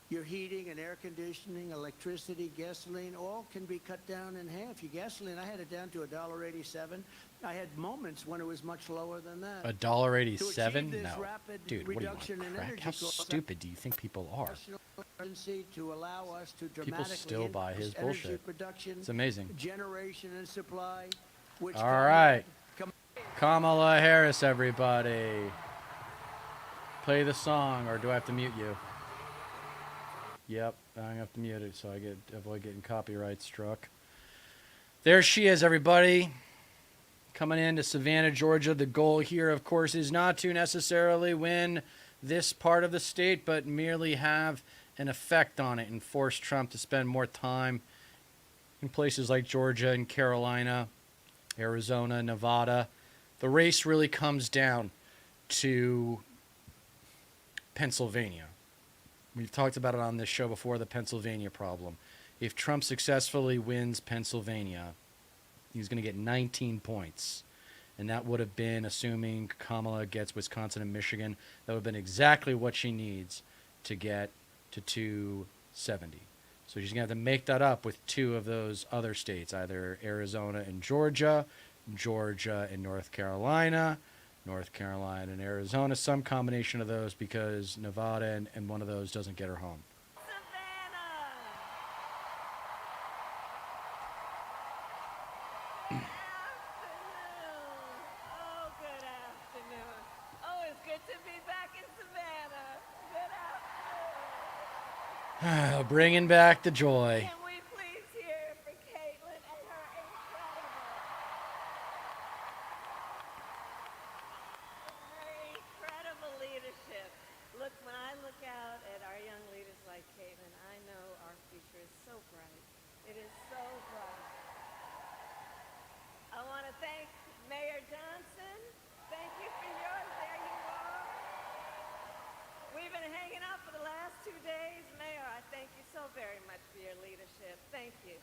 your heating and air conditioning, electricity, gasoline, all can be cut down in half. Your gasoline, I had it down to $1.87. I had moments when it was much lower than that. $1.87? No. Rapid Dude, what do you want, reduction in crack? energy How costs, stupid do you think people are? national emergency to allow us to People dramatically still buy his increase energy bullshit. production, It's amazing. generation and supply, which All right. Kamala Harris, everybody. Play the song, or do I have to mute you? Yep, I have to mute it so I avoid getting copyright struck. There she is, everybody. Coming into Savannah, Georgia. The goal here, of course, is not to necessarily win this part of the state, but merely have an effect on it and force Trump to spend more time in places like Georgia and Carolina, Arizona, Nevada. The race really comes down to Pennsylvania. We've talked about it on this show before, the Pennsylvania problem. If Trump successfully wins Pennsylvania, he's going to get 19 points. And that would have been, assuming Kamala gets Wisconsin and Michigan, that would have been exactly what she needs to get to 270. So she's going to have to make that up with two of those other states, either Arizona and Georgia, Georgia and North Carolina and Arizona, some combination of those, because Nevada and one of those doesn't get her home. Good afternoon. Oh, it's good to be back in Savannah. Good afternoon. Bringing back the joy. Can we please hear for Caitlin and her incredible leadership. Look, when I look out at our young leaders like Caitlin, I know our future is so bright. It is so bright. I want to thank Mayor Johnson. Thank you for yours. There you are. We've been hanging out for the last 2 days. Mayor, I thank you so very much for your leadership. Thank you.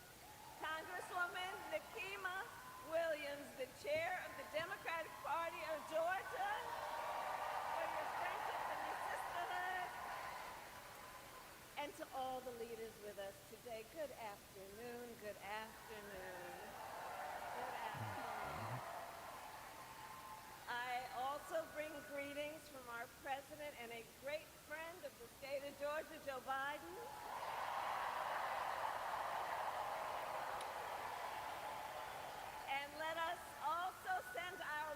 Congresswoman Nikema Williams, the chair of the Democratic Party of Georgia, for your friendship and your sisterhood. And to all the leaders with us today, good afternoon, good afternoon, good afternoon. I also bring greetings from our president and a great friend of the state of Georgia, Joe Biden. And let us also send our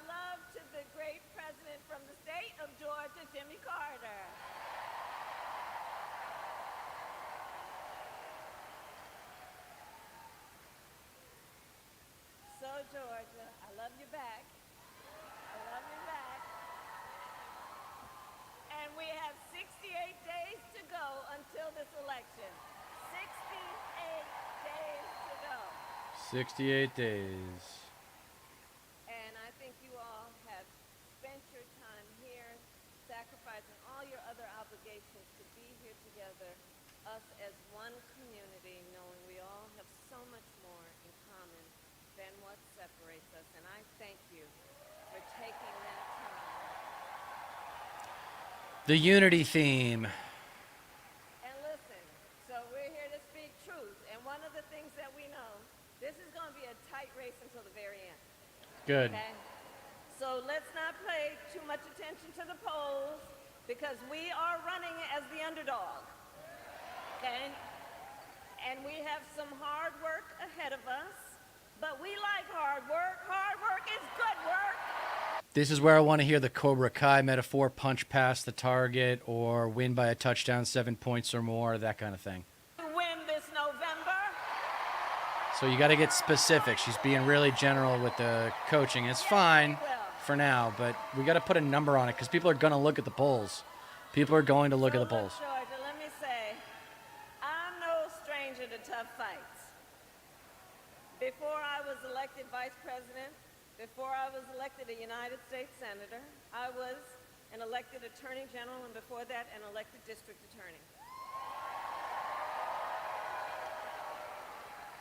Georgia. I love you back. I love you back. And we have 68 days to go until this election. 68 days to go. 68 days. And I think you all have spent your time here, sacrificing all your other obligations to be here together, us as one community, knowing we all have so much more in common than what separates us. And I thank you for taking that time. The unity theme. And listen, so we're here to speak truth. And one of the things that we know, this is going to be a tight race until the very end. Good. Okay? So let's not pay too much attention to the polls because we are running as the underdog. Okay? And we have some hard work ahead of us, but we like hard work. Hard work is good work. This is where I want to hear the Cobra Kai metaphor, punch past the target or win by a touchdown, 7 points or more, that kind of thing. To win this November. So you got to get specific. She's being really general with the coaching. It's fine for now, but we got to put a number on it because people are going to look at the polls. People are going to look at the polls. Georgia, let me say, I'm no stranger to tough fights. Before I was elected vice president, before I was elected a United States Senator, I was an elected Attorney General, and before that, an elected District Attorney.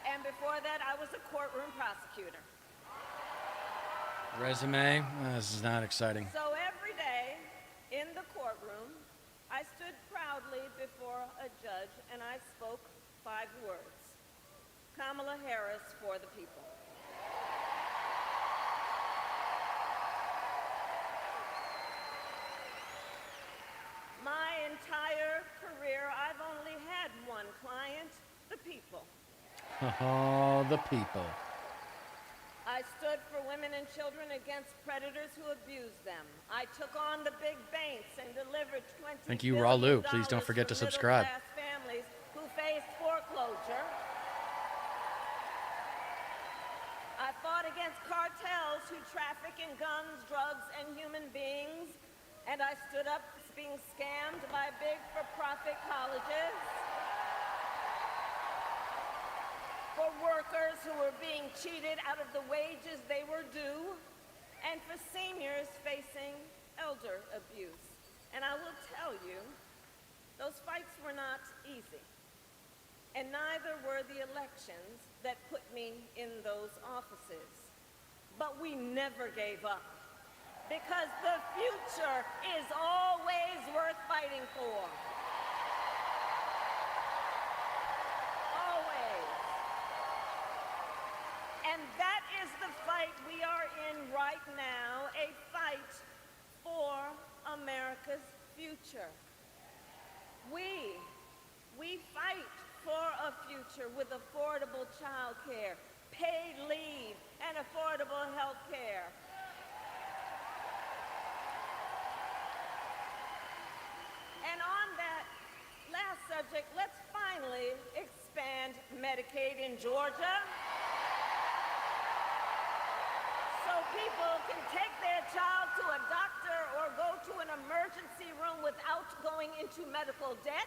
And before that, I was a courtroom prosecutor. Resume? This is not exciting. So every day in the courtroom, I stood proudly before a judge and I spoke 5 words. Kamala Harris for the people. My entire career, I've only had one client, the people. Oh, the people. I stood for women and children against predators who abused them. I took on the big banks and delivered $20 Thank you, billion Ralu. Please don't forget to for subscribe. middle-class families who faced foreclosure. I fought against cartels who traffic in guns, drugs, and human beings. And I stood up being scammed by big for-profit colleges. For workers who were being cheated out of the wages they were due, and for seniors facing elder abuse. And I will tell you, those fights were not easy. And neither were the elections that put me in those offices. But we never gave up, because the future is always worth fighting for. And that is the fight we are in right now, a fight for America's future. We fight for a future with affordable child care, paid leave, and affordable health care. And on that last subject, let's finally expand Medicaid in Georgia. So people can take their child to a doctor or go to an emergency room without going into medical debt.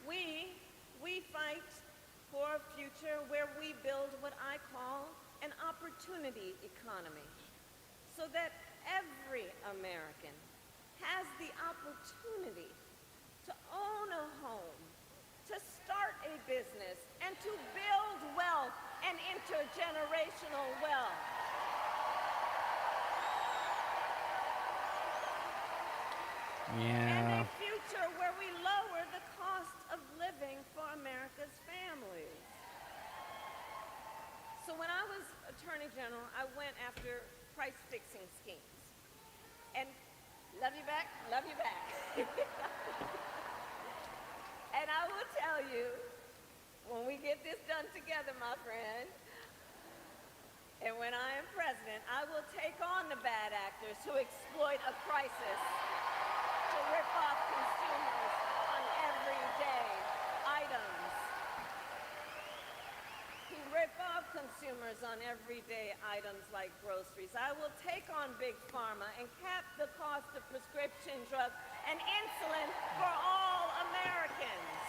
We fight for a future where we build what I call an opportunity economy, so that every American has the opportunity to own a home, to start a business, and to build wealth and intergenerational wealth. Yeah. And a future where we lower the cost of living for America's families. So when I was Attorney General, I went after price-fixing schemes. And love you back, love you back. And I will tell you, when we get this done together, my friend, and when I am president, I will take on the bad actors who exploit a crisis to rip off consumers on everyday items. consumers on everyday items like groceries. I will take on Big Pharma and cap the cost of prescription drugs and insulin for all Americans.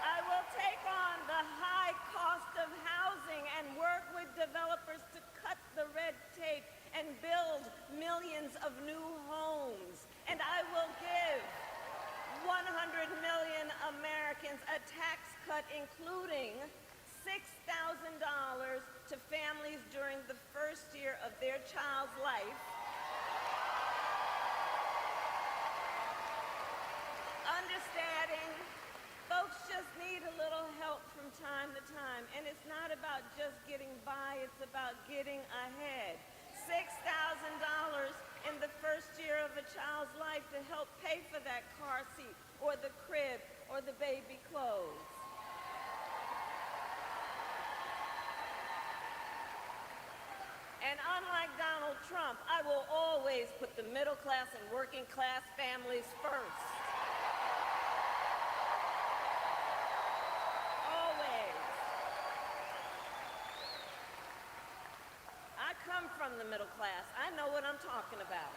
I will take on the high cost of housing and work with developers to cut the red tape and build millions of new homes. And I will give 100 million Americans a tax cut, including $6,000 to families during the first year of their child's life. Understanding folks just need a little help from time to time, and it's not about just getting by, it's about getting ahead. $6,000 in the first year of a child's life to help pay for that car seat or the crib or the baby clothes. And unlike Donald Trump, I will always put the middle class and working class families first. Always. I come from the middle class. I know what I'm talking about.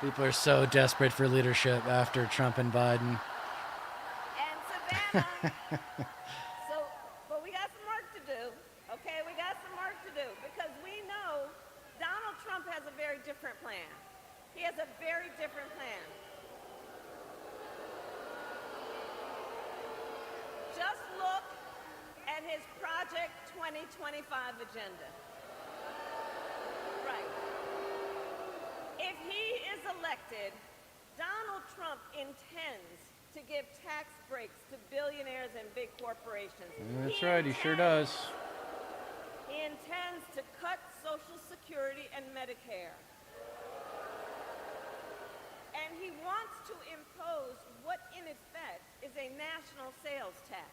People are so desperate for leadership after Trump and Biden. And Savannah. But we got some work to do, okay? We got some work to do because we know Donald Trump has a very different plan. He has a very different plan. Just look at his Project 2025 agenda. Right. If he is elected, Donald Trump intends to give tax breaks to billionaires and big corporations. That's right, he sure does. He intends to cut Social Security and Medicare. And he wants to impose what in effect is a national sales tax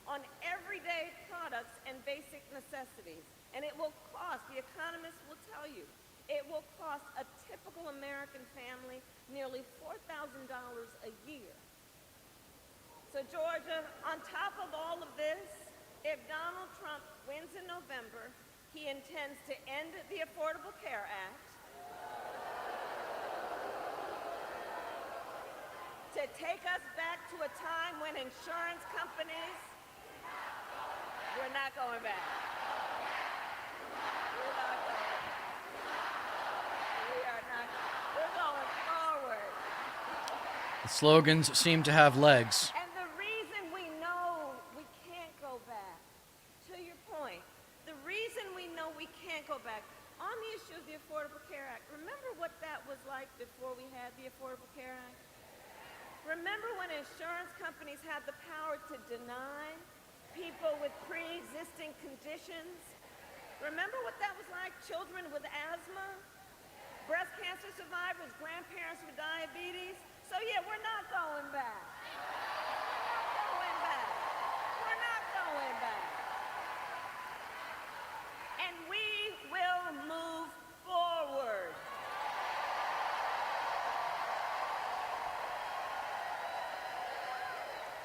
on everyday products and basic necessities. And it will cost, the economists will tell you, it will cost a typical American family nearly $4,000 a year. So Georgia, on top of all of this, if Donald Trump wins in November, he intends to end the Affordable Care Act, to take us back to a time when insurance companies were not going back. We're not going. We are not. We're going forward. The slogans seem to have legs. And the reason we know we can't go back, to your point, the reason we know we can't go back on the issue of the Affordable Care Act, remember what that was like before we had the Affordable Care Act? Remember when insurance companies had the power to deny people with pre-existing conditions? Remember what that was like? Children with asthma, breast cancer survivors, grandparents with diabetes. So yeah, we're not going back. We're not going back. We're not going back. And we will move forward.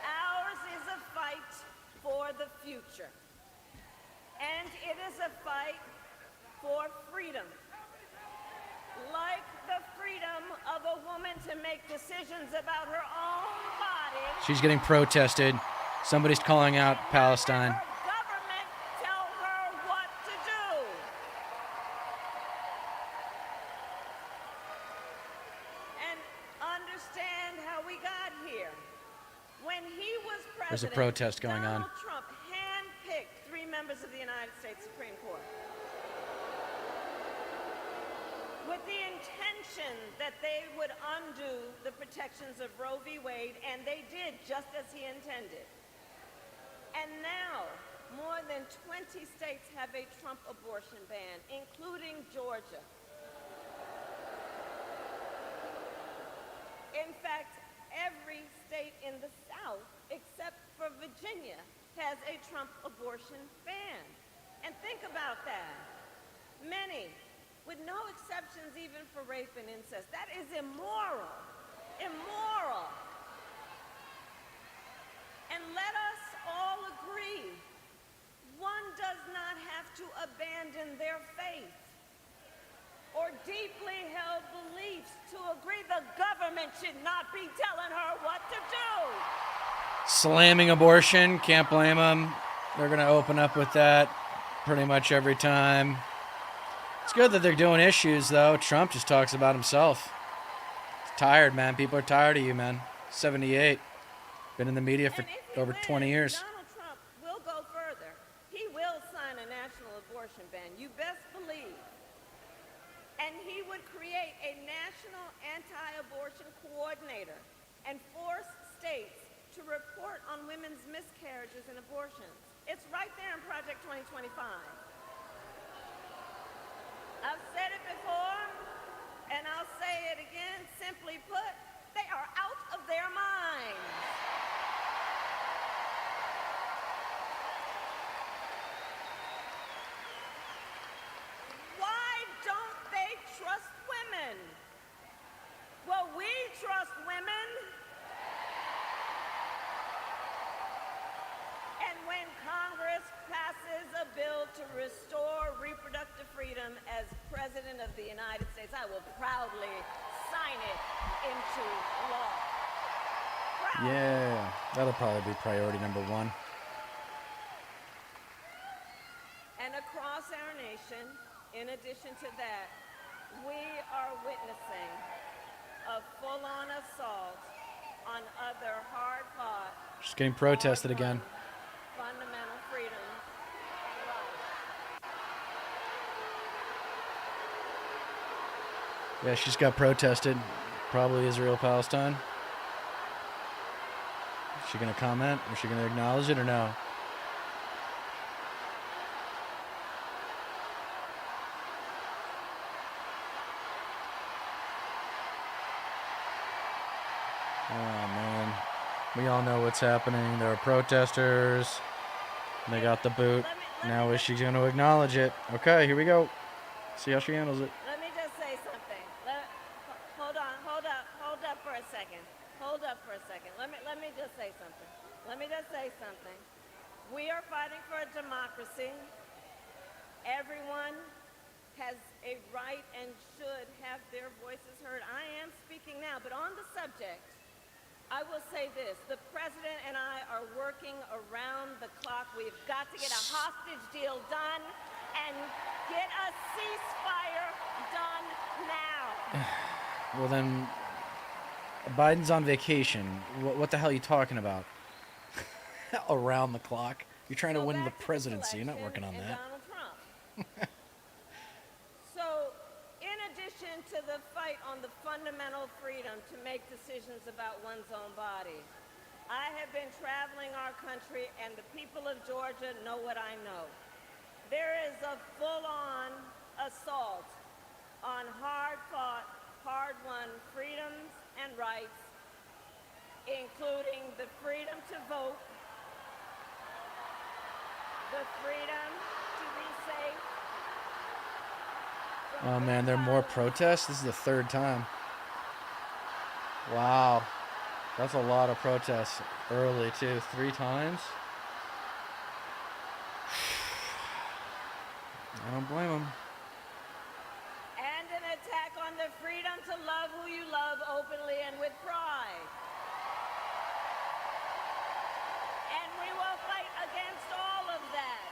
Ours is a fight for the future. And it is a fight for freedom. Like the freedom of a woman to make decisions about her own body. She's getting protested. Somebody's calling out Palestine. Her government tell her what to do. And understand how we got here. When he was president, There's a protest going on. Donald Trump handpicked 3 members of the United States Supreme Court with the intention that they would undo the protections of Roe v. Wade, and they did just as he intended. And now, more than 20 states have a Trump abortion ban, including Georgia. In fact, every state in the South, except for Virginia, has a Trump abortion ban. And think about that. Many with with no exceptions even for rape and incest. That is immoral. Immoral. And let us all agree, one does not have to abandon their faith or deeply held beliefs to agree the government should not be telling her what to do. Slamming abortion, can't blame them. They're going to open up with that pretty much every time. It's good that they're doing issues, though. Trump just talks about himself. He's tired, man. People are tired of you, man. 78. Been in the media for over 20 years. Donald Trump will go further. He will sign a national abortion ban. You best believe. And he would create a national anti-abortion coordinator and force states to report on women's miscarriages and abortions. It's right there in Project 2025. I've said it before, and I'll say it again. Simply put, they are out of their minds. Why don't they trust women? Well, we trust women. And when Congress passes a bill to restore reproductive freedom as President of the United States, I will proudly sign it into law. Proudly. Yeah, that'll probably be priority number one. And across our nation, in addition to that, we are witnessing a full-on assault on other hard-fought, Just getting protested again. fundamental freedoms and rights. Yeah, she's got protested. Probably Israel-Palestine. Is she going to comment? Is she going to acknowledge it or no? Oh, man. We all know what's happening. There are protesters. And they got the boot. Now is she going to acknowledge it? Okay, here we go. See how she handles it. Let me just say something. Hold up for a second. Hold up for a second. Let me just say something. We are fighting for a democracy. Everyone has a right and should have their voices heard. I am speaking now, but on the subject, I will say this. The president and I are working around the clock. We've got to get a hostage deal done and get a ceasefire done now. Well, then, Biden's on vacation. What the hell are you talking about? Around the clock. You're trying to Go win the back to presidency. You're not election working on and that. Donald Trump. So, in addition to the fight on the fundamental freedom to make decisions about one's own body, I have been traveling our country, and the people of Georgia know what I know. There is a full-on assault on hard-fought, hard-won freedoms and rights, including the freedom to vote, the freedom to be safe. Oh, man, there are more protests? This is the third time. Wow. That's a lot of protests early, too. 3 times? I don't blame them. And an attack on the freedom to love who you love openly and with pride. And we will fight against all of that,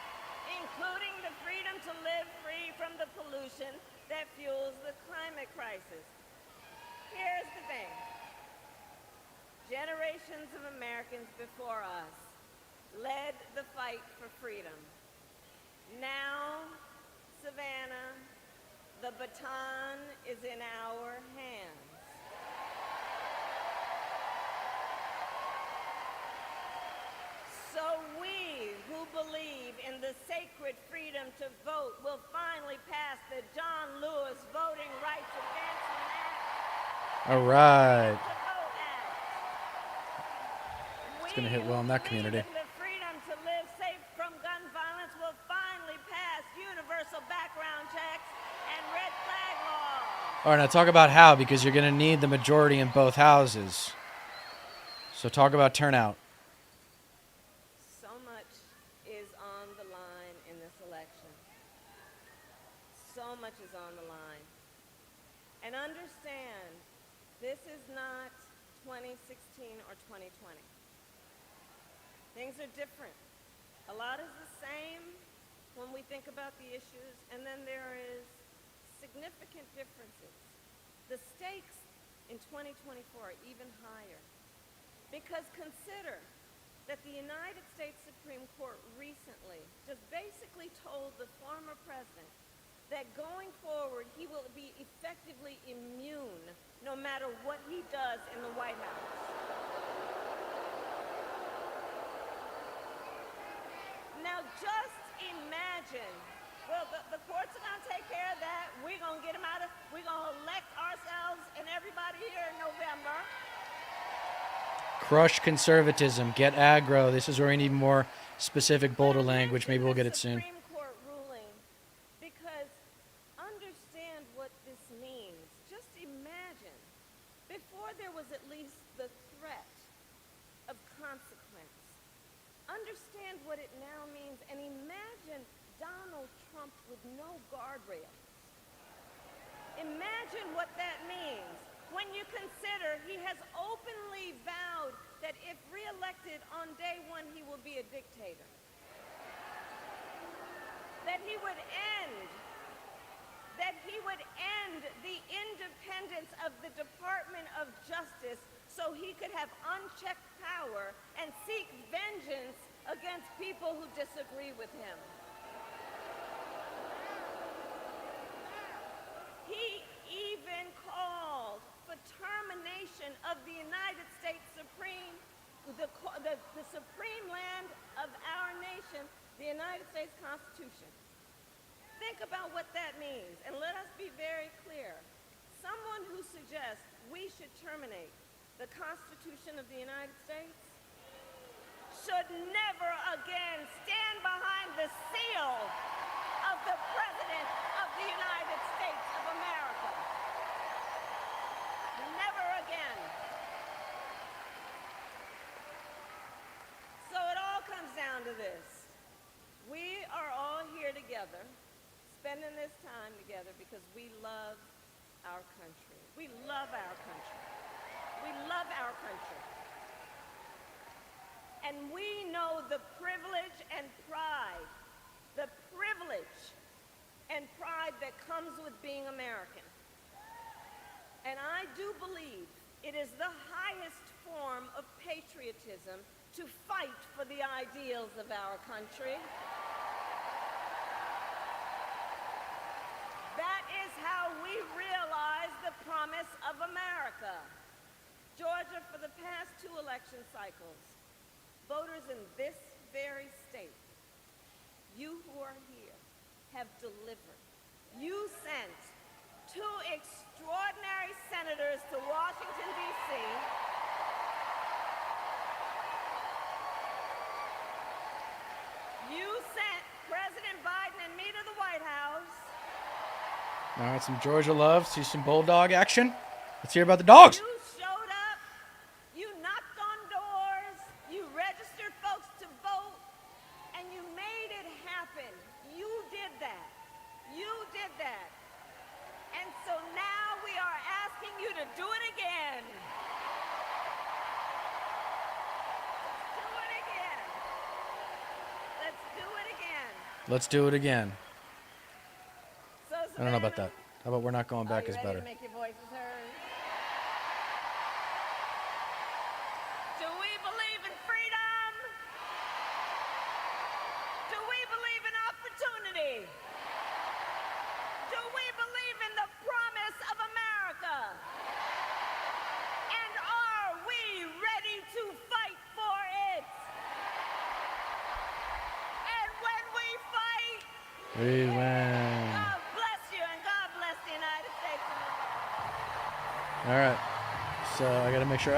including the freedom to live free from the pollution that fuels the climate crisis. Here's the thing. Generations of Americans before us led the fight for freedom. Now, Savannah, the baton is in our hands. So we who believe in the sacred freedom to vote will finally pass the John Lewis Voting Rights Advancement Act. All right. To Vote Act. It's going to hit well in that community. The freedom to live safe from gun violence will finally pass universal background checks and red flag All right, now talk about how, because you're going to need the majority in both houses. So talk about turnout. So much is on the line in this election. So much is on the line. And understand, this is not 2016 or 2020. Things are different. A lot is the same when we think about the issues, and then there is significant differences. The stakes in 2024 are even higher. Because consider that the United States Supreme Court recently just basically told the former president that going forward he will be effectively immune no matter what he does in the White House. Now just imagine, well, the courts are going to take care of that. We're going to get them out of, we're going to elect ourselves and everybody here in November. Crush conservatism. Get aggro. This is where we need more specific, bolder language. Maybe we'll get it soon. Supreme Court ruling, because understand what this means. Just imagine, before there was at least the threat of consequence. Understand what it now means, and imagine Donald Trump with no guardrails. Imagine what that means when you consider he has openly vowed that if reelected on day one, he will be a dictator. That he would end the independence of the Department of Justice so he could have unchecked power and seek vengeance against people who disagree with him. He even called for termination of the United States Supreme, the supreme land of our nation, the United States Constitution. Think about what that means, and let us be very clear. Someone who suggests we should terminate the Constitution of the United States should never again stand behind the seal of the President of the United States of America. Never again. So it all comes down to this. We are all here together, spending this time together because we love our country. We love our country. We love our country. And we know the privilege and pride that comes with being American. And I do believe it is the highest form of patriotism to fight for the ideals of our country. That is how we realize the promise of America. Georgia, for the past 2 election cycles, voters in this very state, you who are here, have delivered. You sent 2 extraordinary senators to Washington, D.C. You sent President Biden and me to the White House. All right, some Georgia love. See some Bulldog action. Let's hear about the dogs. You showed up. You knocked on doors. You registered folks to vote. And you made it happen. You did that. You did that. And so now we are asking you to do it again. Do it again. Let's do it again. Let's do it again. So, I don't know about that. How about we're not going back are you is ready better? to make your voices heard? Do we believe in freedom? Do we believe in opportunity? Do we believe in the promise of America? And are we ready to fight for it? And when we fight, We win. God bless you and God bless the United States of America. All right. So I got to make sure.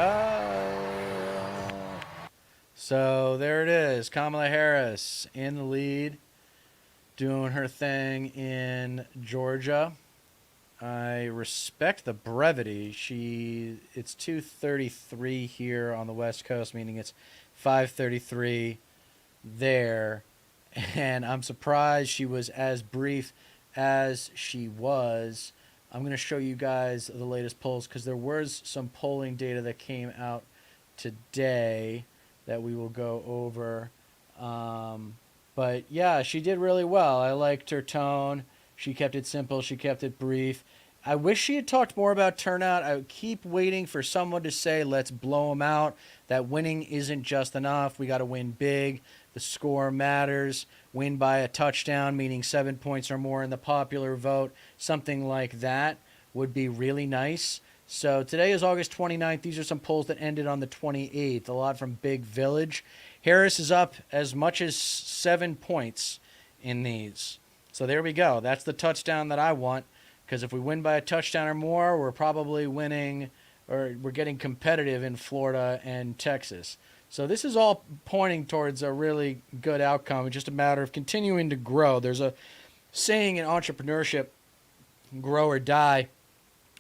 So there it is. Kamala Harris in the lead, doing her thing in Georgia. I respect the brevity. It's 2:33 here on the West Coast, meaning it's 5:33 there, and I'm surprised she was as brief as she was. I'm going to show you guys the latest polls because there was some polling data that came out today that we will go over. But yeah, she did really well. I liked her tone. She kept it simple. She kept it brief. I wish she had talked more about turnout. I keep waiting for someone to say, let's blow them out. That winning isn't just enough. We got to win big. The score matters. Win by a touchdown, meaning 7 points or more in the popular vote. Something like that would be really nice. So today is August 29th. These are some polls that ended on the 28th. A lot from Big Village. Harris is up as much as 7 points in these. So there we go. That's the touchdown that I want. Because if we win by a touchdown or more, we're probably winning, or we're getting competitive in Florida and Texas. So this is all pointing towards a really good outcome. It's just a matter of continuing to grow. There's a saying in entrepreneurship, grow or die.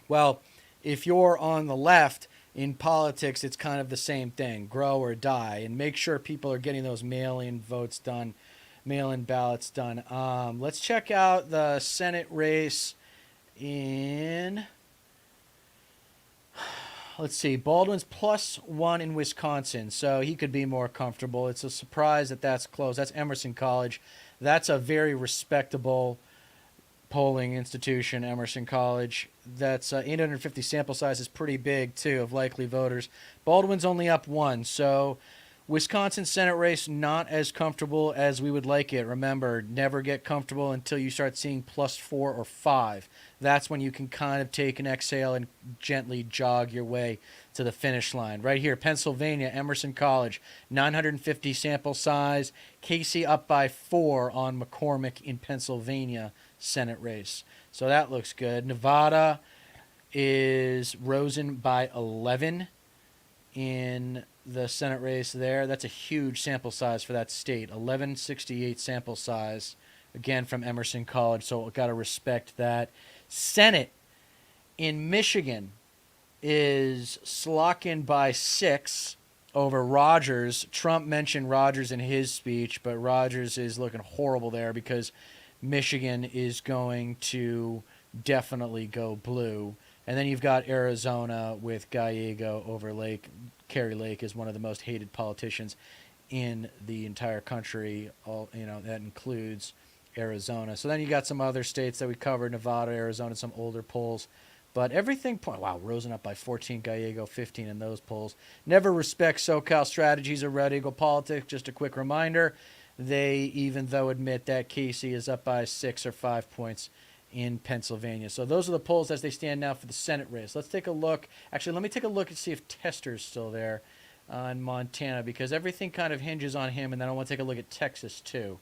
Well, if you're on the left in politics, it's kind of the same thing, grow or die, and make sure people are getting those mail-in votes done, mail-in ballots done. Let's check out the Senate race in, let's see, Baldwin's +1 in Wisconsin, so he could be more comfortable. It's a surprise that that's close. That's Emerson College. That's a very respectable polling institution, Emerson College. That's 850 sample size is pretty big, too, of likely voters. Baldwin's only up 1, so Wisconsin Senate race not as comfortable as we would like it. Remember, never get comfortable until you start seeing +4 or 5. That's when you can kind of take an exhale and gently jog your way to the finish line. Right here, Pennsylvania, Emerson College, 950 sample size. Casey up by 4 on McCormick in Pennsylvania Senate race. So that looks good. Nevada is Rosen by 11 in the Senate race there. That's a huge sample size for that state. 1168 sample size, again, from Emerson College, so we've got to respect that. Senate in Michigan is Slotkin by 6 over Rogers. Trump mentioned Rogers in his speech, but Rogers is looking horrible there because Michigan is going to definitely go blue. And then you've got Arizona with Gallego over Lake. Kerry Lake is one of the most hated politicians in the entire country. That includes Arizona. So then you got some other states that we covered, Nevada, Arizona, some older polls. But everything, wow, Rosen up by 14, Gallego 15 in those polls. Never respect SoCal strategies or Red Eagle politics. Just a quick reminder, they even though admit that Casey is up by 6 or 5 points in Pennsylvania. So those are the polls as they stand now for the Senate race. Let's take a look. Actually, let me take a look and see if Tester's still there in Montana, because everything kind of hinges on him, and then I want to take a look at Texas too.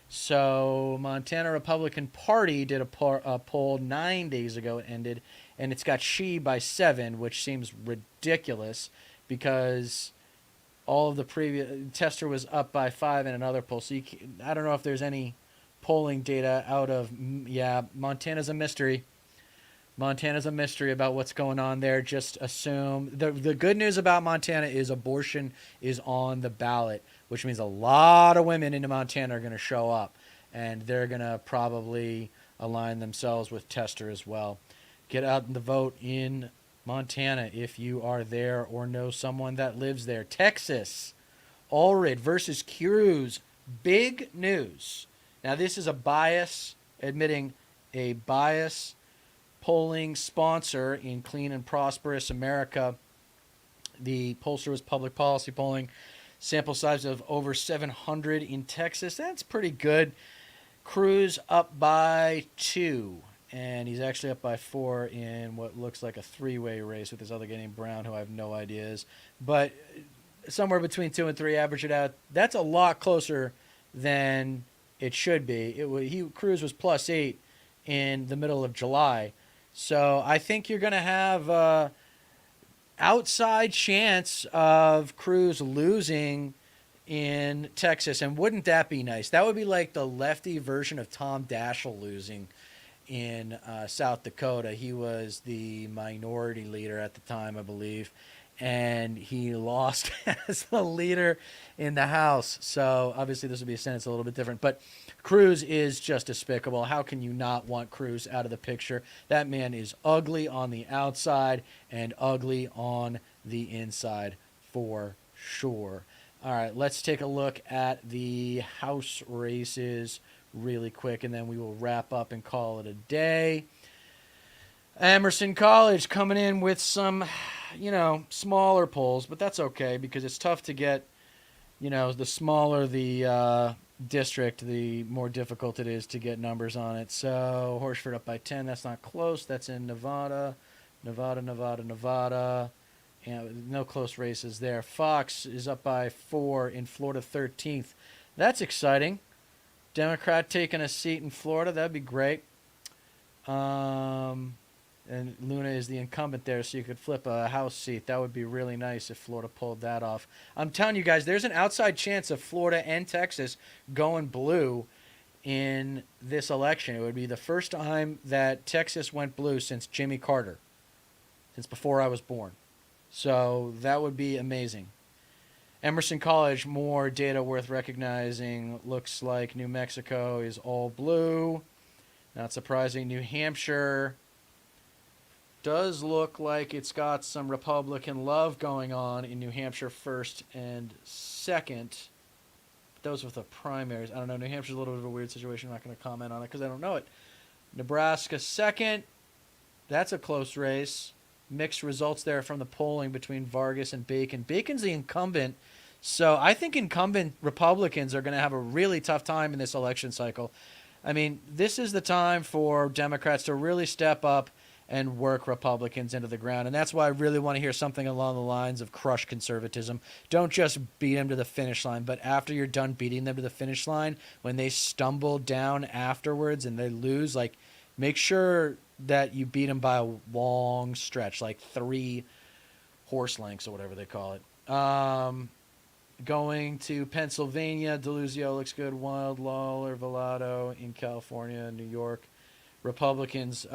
So Montana Republican Party did a poll 9 days ago. It ended, and it's got She by 7, which seems ridiculous because all of the previous Tester was up by 5 in another poll. So I don't know if there's any polling data out of, Montana's a mystery. Montana's a mystery about what's going on there. Just assume. The good news about Montana is abortion is on the ballot, which means a lot of women in Montana are going to show up, and they're going to probably align themselves with Tester as well. Get out and vote in Montana if you are there or know someone that lives there. Texas, Allred versus Cruz. Big news. Now, this is a bias, admitting a bias polling sponsor in Clean and Prosperous America. The pollster was Public Policy Polling. Sample size of over 700 in Texas. That's pretty good. Cruz up by 2, and he's actually up by 4 in what looks like a three-way race with this other guy named Brown, who I have no idea is. But somewhere between 2 and 3, average it out. That's a lot closer than it should be. Cruz was +8 in the middle of July. So I think you're going to have an outside chance of Cruz losing in Texas. And wouldn't that be nice? That would be like the lefty version of Tom Daschle losing in South Dakota. He was the minority leader at the time, I believe, and he lost as the leader in the House. So obviously this would be a Senate, it's a little bit different. But Cruz is just despicable. How can you not want Cruz out of the picture? That man is ugly on the outside and ugly on the inside for sure. All right, let's take a look at the House races really quick, and then we will wrap up and call it a day. Emerson College coming in with some, smaller polls, but that's okay because it's tough to get, the smaller the district, the more difficult it is to get numbers on it. So Horsford up by 10. That's not close. That's in Nevada. No close races there. Fox is up by 4 in Florida, 13th. That's exciting. Democrat taking a seat in Florida. That'd be great. And Luna is the incumbent there, so you could flip a House seat. That would be really nice if Florida pulled that off. I'm telling you guys, there's an outside chance of Florida and Texas going blue in this election. It would be the first time that Texas went blue since Jimmy Carter, since before I was born. So that would be amazing. Emerson College, more data worth recognizing. Looks like New Mexico is all blue. Not surprising. New Hampshire does look like it's got some Republican love going on in New Hampshire, 1st and 2nd. Those with the primaries. I don't know. New Hampshire's a little bit of a weird situation. I'm not going to comment on it because I don't know it. Nebraska 2nd. That's a close race. Mixed results there from the polling between Vargas and Bacon. Bacon's the incumbent, so I think incumbent Republicans are going to have a really tough time in this election cycle. I mean, this is the time for Democrats to really step up and work Republicans into the ground, and that's why I really want to hear something along the lines of crush conservatism. Don't just beat them to the finish line, but after you're done beating them to the finish line, when they stumble down afterwards and they lose, make sure that you beat them by a long stretch, like 3 horse lengths or whatever they call it. Going to Pennsylvania, Deluzio looks good. Wild, Lawler, Vallado in California, New York. Republicans,